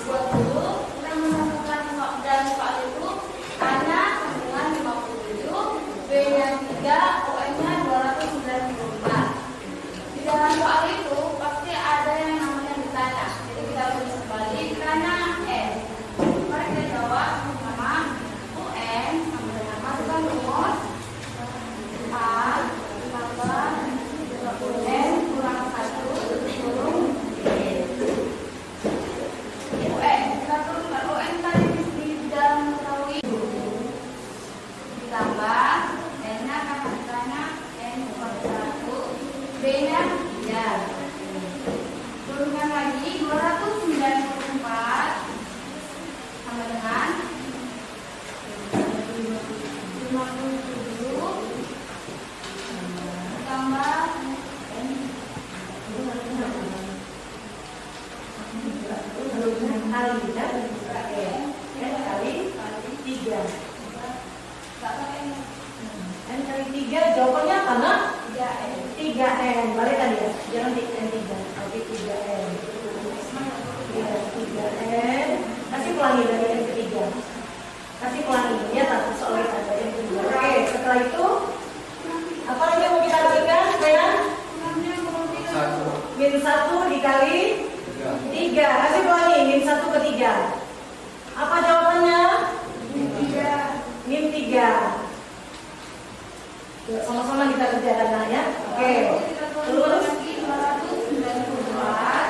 buat dulu kita menemukan dalam soal itu karena kandungan 57 B-nya 3 UN-nya 294. Di dalam soal itu pasti ada yang namanya ditanya, jadi kita harus kembali karena N. Mari kita jawab pertama UN sama dengan masukkan rumus A tambah N kurang 1 kurung UN. Kita turunkan UN tadi di dalam ketahui ditambah N-nya karena ditanya N bukan 1 B-nya 3. Turunkan lagi 294 sama dengan 57 tambah N kali 3, jawabannya apa nak? 3N, balik tadi ya, jangan di N3, tapi 3N. Ya, 3N, kasih pelangi dari N ketiga. Kasih pelangi, ya tak soal kita ada yang kedua. Oke, setelah itu apa lagi yang mau kita lakukan sayang? Min 1 dikali 3, kasih pelangi, min 1 ke 3. Apa jawabannya? Min 3. Sama-sama kita kerjakan ya. Oke. Terus 294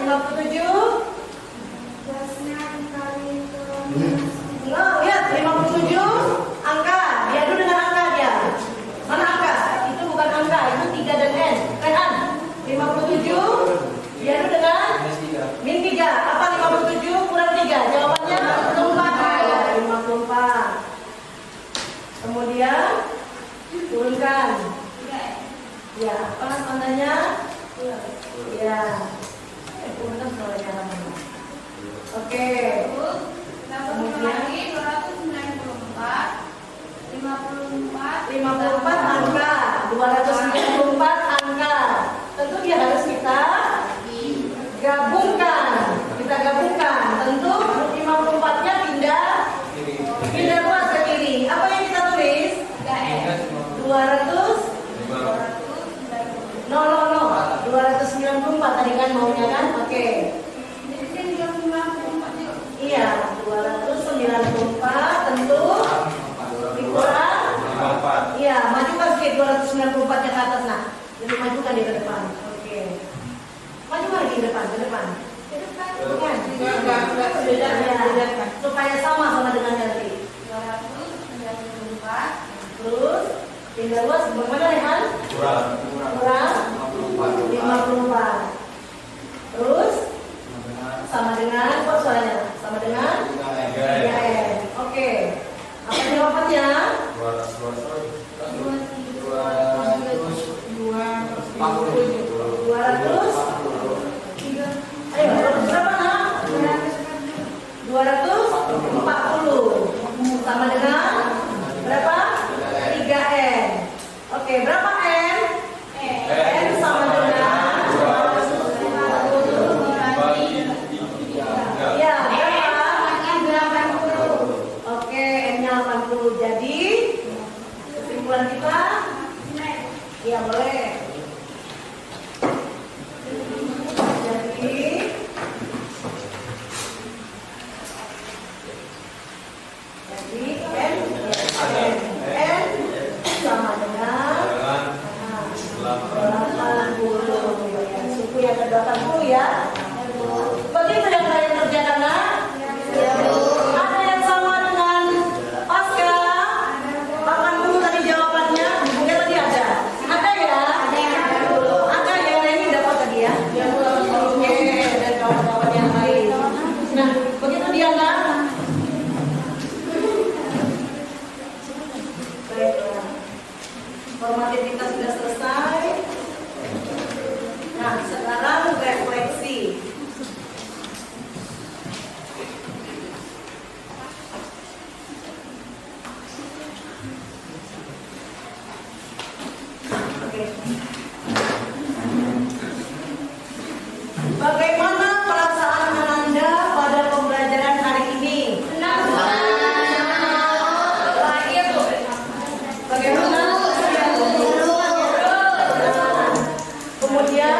57. Nah, lihat 57 angka. Diadu dengan angka dia. Mana angka? Itu bukan angka, itu 3 dan N. Kan? 57 diadu dengan min 3. Apa 57 kurang 3? Jawabannya 54. Ya, 54. Kemudian turunkan. Ya, apa tandanya? Ya. Turunkan soalnya. Oke. Lagi 294 54 angka, 294 angka. Tentu dia harus kita gabungkan. Kita gabungkan. Tentu 54-nya pindah luas ke kiri. Apa yang kita tulis? 200 no 294 tadi kan maunya kan? Oke. Iya, 294 tentu dikurang. Iya, majukan sedikit 294-nya ke atas nah. Jadi majukan di depan. Oke. Maju lagi ke depan. Bukan. Beda. Supaya sama dengan nanti. 294. Terus pindah luas bagaimana Rehan? Kurang 54. Terus sama dengan kok soalnya? Sama dengan 3N. Oke. Apa jawabannya? 200. Ayo, berapa nak? 240. Sama dengan berapa? 3N. Oke, berapa N? N sama dengan 240. Ya, berapa? Oke, N-nya 80. Jadi kesimpulan kita? Iya, boleh. Jadi N sama dengan 80. Suku yang ke 80 ya. Begitu yang kalian kerjakan nak? Ada yang sama dengan Pasca? 80 tadi jawabannya? Mungkin tadi ada. Ada ya? Ada ya, ini dapat tadi ya? Oke, dan kawan-kawan yang lain. Nah, begitu dia nak? Baiklah. Formatif kita sudah selesai. Nah, sekarang refleksi. Oke. Bagaimana perasaan Ananda pada pembelajaran hari ini? Bagaimana? Kemudian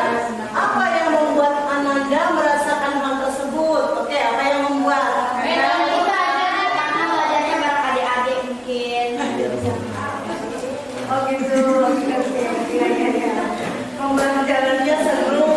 apa yang membuat Ananda merasakan hal tersebut? Oke, apa yang membuat? Oh gitu. Oke. Pembelajarannya seru.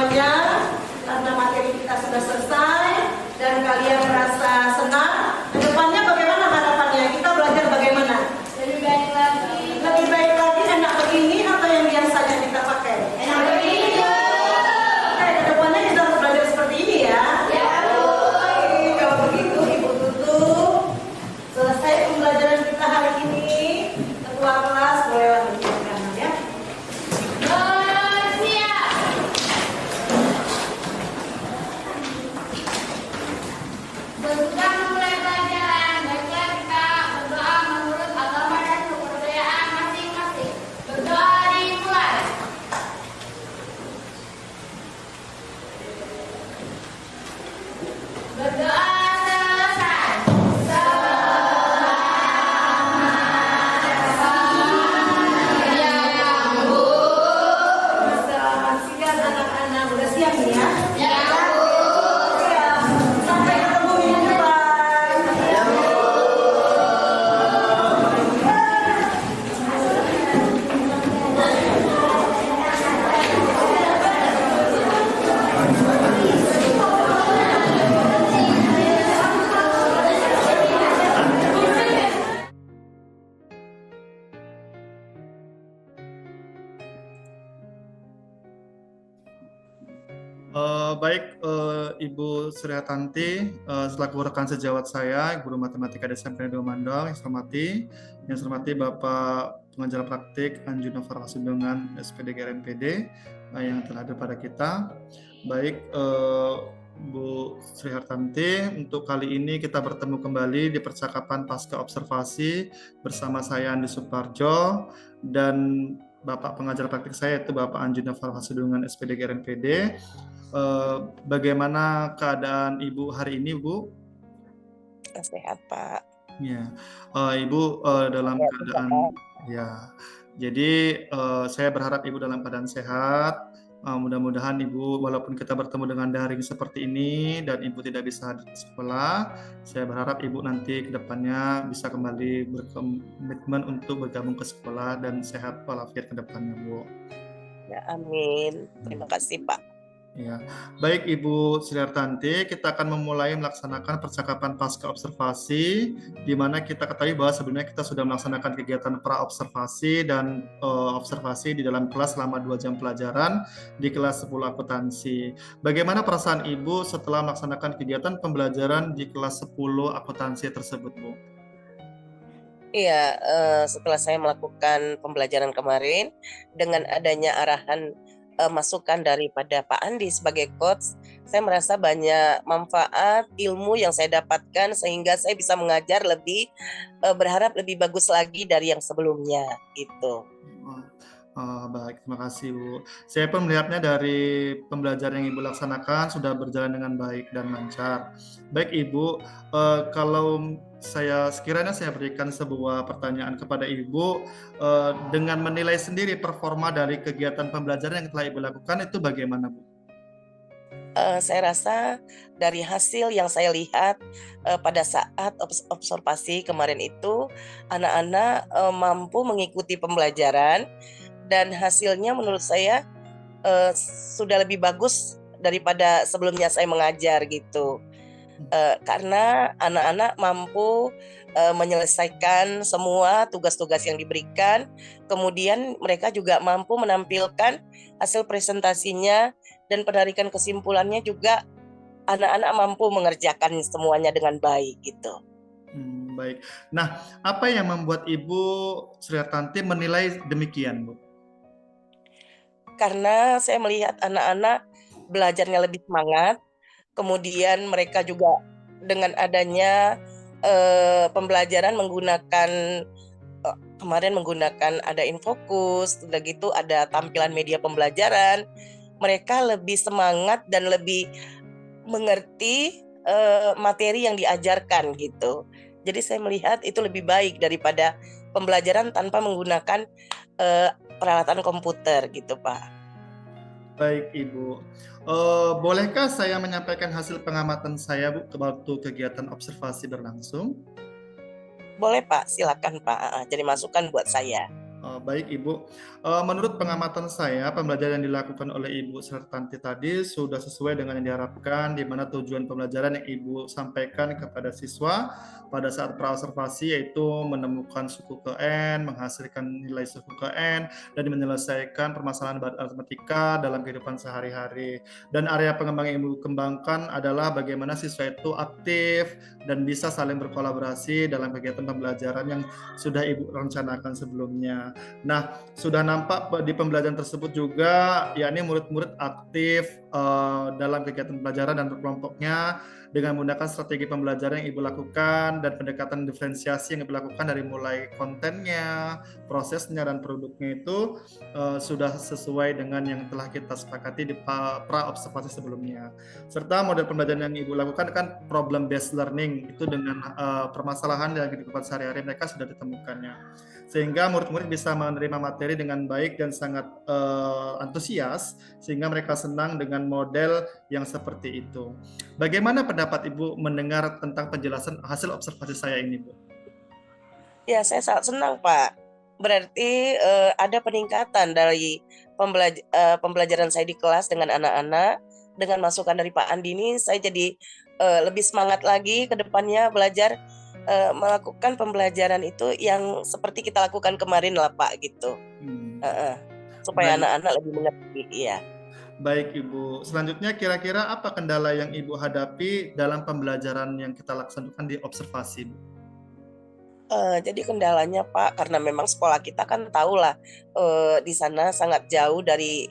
semuanya karena materi kita sudah selesai dan kalian merasa senang. Kedepannya bagaimana harapannya? Kita belajar bagaimana? Lebih baik lagi. Lebih baik lagi enak begini atau yang biasanya kita pakai? Enak begini. Oke, kedepannya kita harus belajar seperti ini ya. Ya, Bu. Baik, kalau begitu Ibu tutup. Selesai pembelajaran kita hari ini. Ketua kelas bolehlah menunjukkan ya. Bersiap. Sesudah memulai pelajaran, baiklah kita berdoa menurut agama dan kebudayaan masing-masing. Berdoa dimulai. Berdoa selesai. Selamat siang anak-anak. Udah siap nih ya? Ya, Bu. Siap. Sampai ketemu minggu depan. Baik, Ibu Suryatanti, selaku rekan sejawat saya, Guru Matematika di SMP Negeri Mandong, yang saya hormati Bapak Pengajar Praktik Anjuna Farmasudungan SPD GRMPD yang telah hadir pada kita. Baik, Bu Sri Hartanti, untuk kali ini kita bertemu kembali di percakapan pasca observasi bersama saya Andi Suparjo dan Bapak pengajar praktik saya yaitu Bapak Anjuna Farmasudungan SPD GRMPD. Bagaimana keadaan Ibu hari ini, Bu? Sehat, Pak. Ya, Ibu dalam keadaan ya. Jadi saya berharap Ibu dalam keadaan sehat. Mudah-mudahan Ibu, walaupun kita bertemu dengan daring seperti ini dan Ibu tidak bisa hadir ke sekolah, saya berharap Ibu nanti ke depannya bisa kembali berkomitmen untuk bergabung ke sekolah dan sehat walafiat ke depannya, Bu. Ya, amin. Terima kasih, Pak. Ya, baik Ibu Sri Hartanti, kita akan memulai melaksanakan percakapan pasca observasi, di mana kita ketahui bahwa sebelumnya kita sudah melaksanakan kegiatan pra-observasi dan observasi di dalam kelas selama 2 jam pelajaran di kelas 10 akuntansi. Bagaimana perasaan Ibu setelah melaksanakan kegiatan pembelajaran di kelas 10 akuntansi tersebut, Bu? Iya, setelah saya melakukan pembelajaran kemarin, dengan adanya arahan masukan daripada Pak Andi sebagai coach, saya merasa banyak manfaat ilmu yang saya dapatkan sehingga saya bisa mengajar lebih berharap lebih bagus lagi dari yang sebelumnya gitu. Baik, terima kasih Bu. Saya pun melihatnya dari pembelajaran yang Ibu laksanakan sudah berjalan dengan baik dan lancar. Baik Ibu, kalau sekiranya saya berikan sebuah pertanyaan kepada Ibu, dengan menilai sendiri performa dari kegiatan pembelajaran yang telah Ibu lakukan itu bagaimana, Bu? Saya rasa dari hasil yang saya lihat pada saat observasi kemarin itu, anak-anak mampu mengikuti pembelajaran dan hasilnya menurut saya sudah lebih bagus daripada sebelumnya saya mengajar gitu. Karena anak-anak mampu menyelesaikan semua tugas-tugas yang diberikan, kemudian mereka juga mampu menampilkan hasil presentasinya dan penarikan kesimpulannya juga anak-anak mampu mengerjakan semuanya dengan baik gitu. Baik. Nah, apa yang membuat Ibu Sri Hartanti menilai demikian, Bu? Karena saya melihat anak-anak belajarnya lebih semangat, kemudian mereka juga dengan adanya pembelajaran menggunakan kemarin menggunakan ada infokus, udah gitu ada tampilan media pembelajaran, mereka lebih semangat dan lebih mengerti materi yang diajarkan gitu. Jadi saya melihat itu lebih baik daripada pembelajaran tanpa menggunakan peralatan komputer gitu, Pak. Baik Ibu, bolehkah saya menyampaikan hasil pengamatan saya, Bu, waktu kegiatan observasi berlangsung? Boleh Pak, silakan Pak. Jadi masukan buat saya. Baik Ibu, menurut pengamatan saya pembelajaran yang dilakukan oleh Ibu Sertanti tadi sudah sesuai dengan yang diharapkan, di mana tujuan pembelajaran yang Ibu sampaikan kepada siswa pada saat praobservasi yaitu menemukan suku ke N, menghasilkan nilai suku ke N, dan menyelesaikan permasalahan matematika dalam kehidupan sehari-hari. Dan area pengembang yang Ibu kembangkan adalah bagaimana siswa itu aktif dan bisa saling berkolaborasi dalam kegiatan pembelajaran yang sudah Ibu rencanakan sebelumnya. Nah, sudah nampak di pembelajaran tersebut juga, yakni murid-murid aktif dalam kegiatan pembelajaran dan berkelompoknya dengan menggunakan strategi pembelajaran yang Ibu lakukan dan pendekatan diferensiasi yang Ibu lakukan dari mulai kontennya, prosesnya, dan produknya itu sudah sesuai dengan yang telah kita sepakati di pra-observasi sebelumnya. Serta model pembelajaran yang Ibu lakukan kan problem based learning, itu dengan permasalahan dalam kehidupan sehari-hari mereka sudah ditemukannya. Sehingga murid-murid bisa menerima materi dengan baik dan sangat antusias, sehingga mereka senang dengan model yang seperti itu. Bagaimana pendapat Ibu mendengar tentang penjelasan hasil observasi saya ini, Bu? Ya, saya sangat senang, Pak. Berarti ada peningkatan dari pembelajaran saya di kelas dengan anak-anak. Dengan masukan dari Pak Andi ini, saya jadi lebih semangat lagi ke depannya belajar melakukan pembelajaran itu yang seperti kita lakukan kemarin lah, Pak, gitu. Supaya Baik. anak-anak lebih mengerti, iya. Baik Ibu, selanjutnya kira-kira apa kendala yang Ibu hadapi dalam pembelajaran yang kita laksanakan di observasi, Bu? Jadi kendalanya, Pak, karena memang sekolah kita kan tahulah di sana sangat jauh dari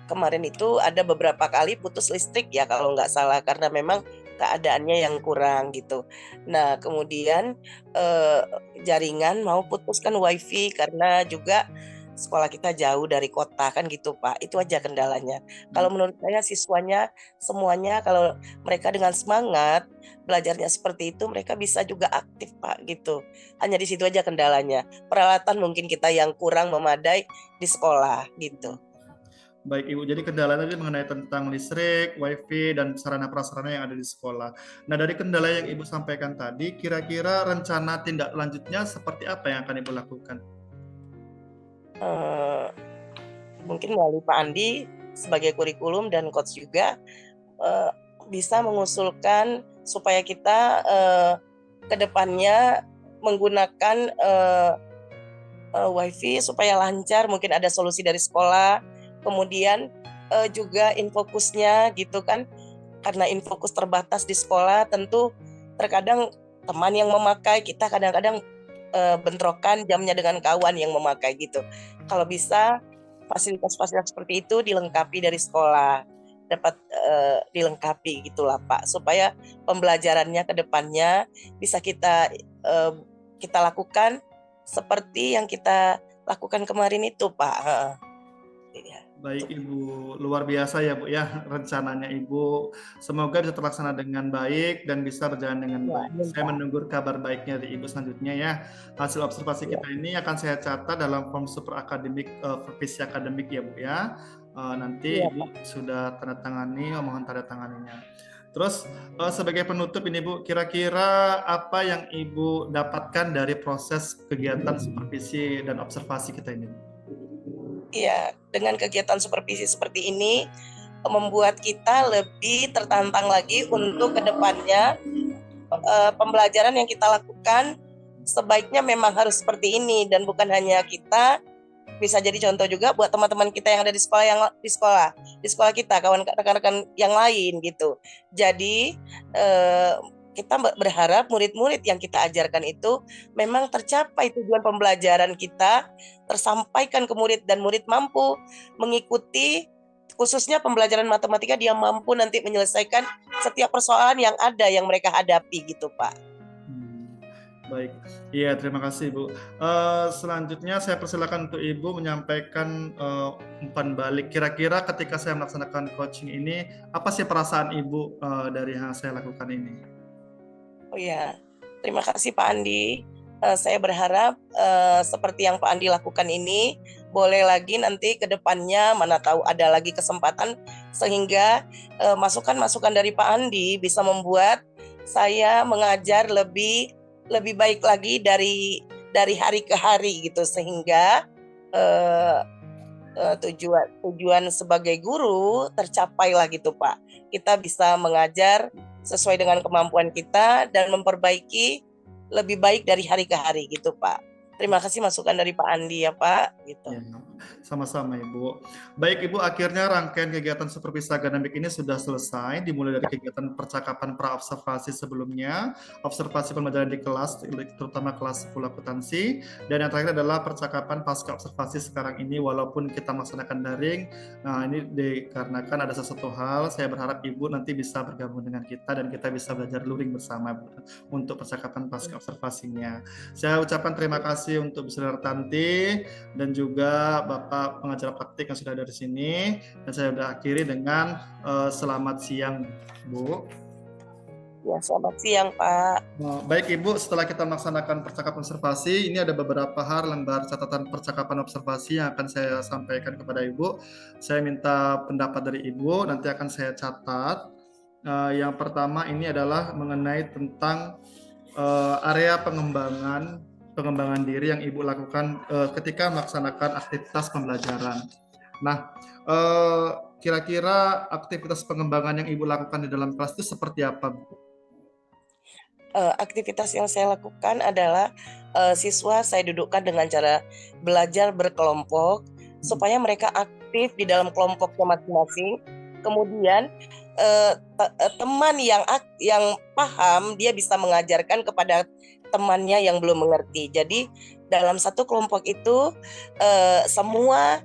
kemarin itu ada beberapa kali putus listrik ya kalau nggak salah karena memang keadaannya yang kurang gitu. Nah kemudian jaringan mau putuskan wifi karena juga sekolah kita jauh dari kota kan gitu Pak. Itu aja kendalanya. Kalau menurut saya siswanya semuanya kalau mereka dengan semangat belajarnya seperti itu mereka bisa juga aktif Pak gitu. Hanya di situ aja kendalanya. Peralatan mungkin kita yang kurang memadai di sekolah gitu. Baik Ibu, jadi kendala tadi mengenai tentang listrik, wifi, dan sarana-prasarana yang ada di sekolah. Nah dari kendala yang Ibu sampaikan tadi, kira-kira rencana tindak lanjutnya seperti apa yang akan Ibu lakukan? Mungkin melalui Pak Andi sebagai kurikulum dan coach juga bisa mengusulkan supaya kita ke depannya menggunakan wifi supaya lancar, mungkin ada solusi dari sekolah. Kemudian juga infokusnya gitu kan, karena infokus terbatas di sekolah tentu terkadang teman yang memakai, kita kadang-kadang bentrokan jamnya dengan kawan yang memakai gitu. Kalau bisa fasilitas-fasilitas seperti itu dilengkapi dari sekolah, dapat dilengkapi gitulah Pak, supaya pembelajarannya ke depannya bisa kita lakukan seperti yang kita lakukan kemarin itu Pak. Baik Ibu, luar biasa ya Bu ya rencananya Ibu. Semoga bisa terlaksana dengan baik dan bisa berjalan dengan baik. Saya menunggu kabar baiknya dari Ibu selanjutnya ya. Hasil observasi kita ini akan saya catat dalam form super akademik, visi akademik ya Bu ya. Nanti Ibu sudah tanda tangani, mohon tanda tanganinya. Terus sebagai penutup ini Bu, kira-kira apa yang Ibu dapatkan dari proses kegiatan supervisi dan observasi kita ini? Iya, dengan kegiatan supervisi seperti ini membuat kita lebih tertantang lagi untuk kedepannya pembelajaran yang kita lakukan sebaiknya memang harus seperti ini dan bukan hanya kita, bisa jadi contoh juga buat teman-teman kita yang ada di sekolah kita, kawan rekan-rekan yang lain gitu. Jadi kita berharap murid-murid yang kita ajarkan itu memang tercapai tujuan pembelajaran kita, tersampaikan ke murid dan murid mampu mengikuti khususnya pembelajaran matematika, dia mampu nanti menyelesaikan setiap persoalan yang ada yang mereka hadapi gitu Pak. Baik, iya terima kasih Bu. Selanjutnya saya persilakan untuk Ibu menyampaikan umpan balik. Kira-kira ketika saya melaksanakan coaching ini, apa sih perasaan Ibu dari yang saya lakukan ini? Oh ya, terima kasih Pak Andi. Saya berharap seperti yang Pak Andi lakukan ini, boleh lagi nanti ke depannya, mana tahu ada lagi kesempatan, sehingga masukan-masukan dari Pak Andi bisa membuat saya mengajar lebih baik lagi dari dari hari ke hari gitu, sehingga eh, tujuan sebagai guru tercapai lah gitu Pak. Kita bisa mengajar sesuai dengan kemampuan kita dan memperbaiki lebih baik dari hari ke hari gitu Pak. Terima kasih masukan dari Pak Andi ya Pak gitu. Ya, sama-sama Ibu. Baik Ibu, akhirnya rangkaian kegiatan supervisi akademik ini sudah selesai, dimulai dari kegiatan percakapan pra-observasi sebelumnya, observasi pembelajaran di kelas, terutama kelas 10 akuntansi, dan yang terakhir adalah percakapan pasca observasi sekarang ini, walaupun kita melaksanakan daring. Nah, ini dikarenakan ada sesuatu hal, saya berharap Ibu nanti bisa bergabung dengan kita dan kita bisa belajar luring bersama untuk percakapan pasca observasinya. Saya ucapkan terima kasih untuk Bu Tanti dan juga Bapak pengajar praktik yang sudah ada di sini, dan saya sudah akhiri dengan selamat siang Bu. Ya, selamat siang Pak. Baik Ibu, setelah kita melaksanakan percakapan observasi, ini ada beberapa hal lembar catatan percakapan observasi yang akan saya sampaikan kepada Ibu. Saya minta pendapat dari Ibu, nanti akan saya catat. Yang pertama ini adalah mengenai tentang area pengembangan diri yang Ibu lakukan ketika melaksanakan aktivitas pembelajaran. Nah, kira-kira aktivitas pengembangan yang Ibu lakukan di dalam kelas itu seperti apa, Bu? Aktivitas yang saya lakukan adalah siswa saya dudukkan dengan cara belajar berkelompok supaya mereka aktif di dalam kelompoknya masing-masing. Kemudian teman yang paham dia bisa mengajarkan kepada temannya yang belum mengerti. Jadi dalam satu kelompok itu semua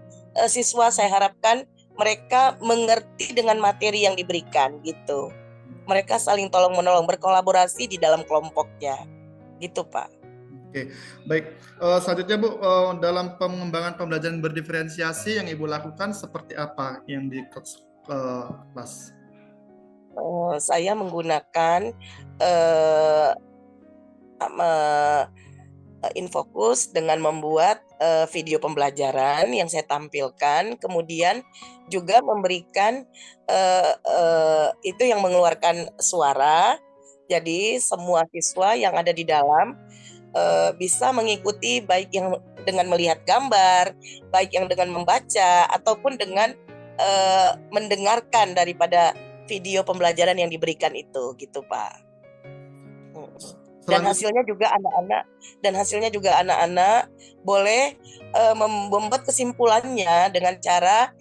siswa saya harapkan mereka mengerti dengan materi yang diberikan gitu. Mereka saling tolong-menolong, berkolaborasi di dalam kelompoknya. Gitu Pak. Oke, baik. Selanjutnya Bu, dalam pengembangan pembelajaran berdiferensiasi yang Ibu lakukan seperti apa yang di kelas? Saya menggunakan Infokus dengan membuat video pembelajaran yang saya tampilkan, kemudian juga memberikan itu yang mengeluarkan suara. Jadi semua siswa yang ada di dalam bisa mengikuti baik yang dengan melihat gambar, baik yang dengan membaca ataupun dengan mendengarkan daripada video pembelajaran yang diberikan itu, gitu Pak. Dan hasilnya juga anak-anak boleh membuat kesimpulannya dengan cara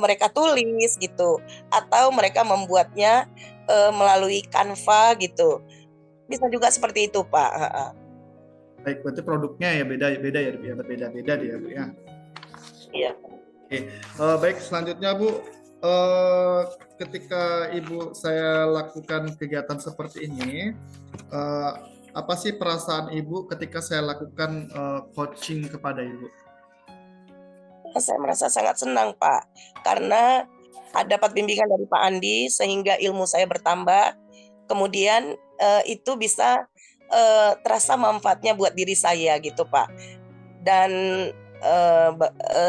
mereka tulis gitu, atau mereka membuatnya melalui Canva gitu. Bisa juga seperti itu Pak. Baik, berarti produknya ya berbeda-beda dia Bu ya. Iya. Oke, baik, selanjutnya Bu, ketika Ibu saya lakukan kegiatan seperti ini, apa sih perasaan Ibu ketika saya lakukan coaching kepada Ibu? Saya merasa sangat senang Pak, karena dapat bimbingan dari Pak Andi sehingga ilmu saya bertambah. Kemudian itu bisa terasa manfaatnya buat diri saya gitu Pak. Dan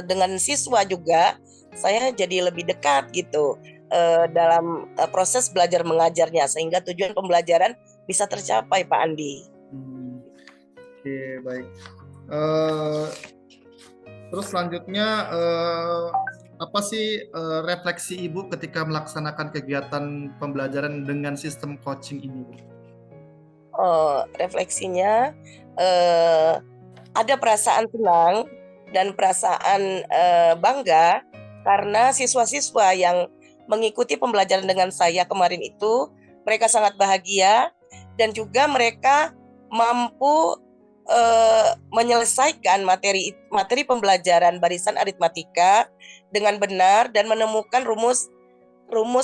dengan siswa juga saya jadi lebih dekat gitu dalam proses belajar mengajarnya, sehingga tujuan pembelajaran bisa tercapai Pak Andi. Oke, baik. Terus selanjutnya apa sih refleksi Ibu ketika melaksanakan kegiatan pembelajaran dengan sistem coaching ini, Bu? Refleksinya ada perasaan senang dan perasaan bangga karena siswa-siswa yang mengikuti pembelajaran dengan saya kemarin itu mereka sangat bahagia dan juga mereka mampu menyelesaikan materi pembelajaran barisan aritmatika dengan benar dan menemukan rumus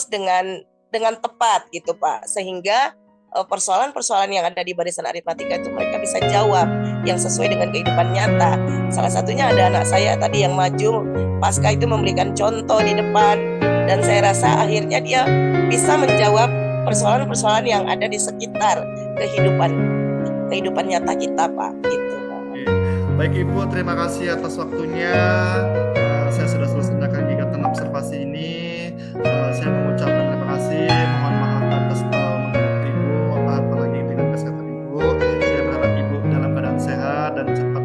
dengan tepat gitu Pak, sehingga persoalan-persoalan yang ada di barisan aritmatika itu mereka bisa jawab yang sesuai dengan kehidupan nyata. Salah satunya ada anak saya tadi yang maju pasca itu memberikan contoh di depan, dan saya rasa akhirnya dia bisa menjawab persoalan-persoalan yang ada di sekitar kehidupan nyata kita Pak gitu. Baik Ibu, terima kasih atas waktunya. Saya sudah selesai kegiatan observasi ini. Saya mengucapkan terima kasih, mohon maaf atas apalagi dengan kesehatan Ibu. Saya berharap Ibu dalam keadaan sehat dan cepat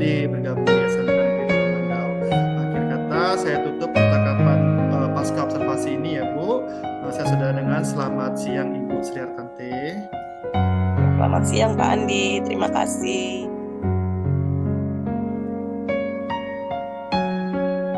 kembali bergabung di Yayasan Kami Mandau. Akhir kata saya tutup percakapan pasca observasi ini ya Bu. Saya sudah dengan selamat siang Ibu Sri Hartanti. Selamat siang Pak Andi, terima kasih.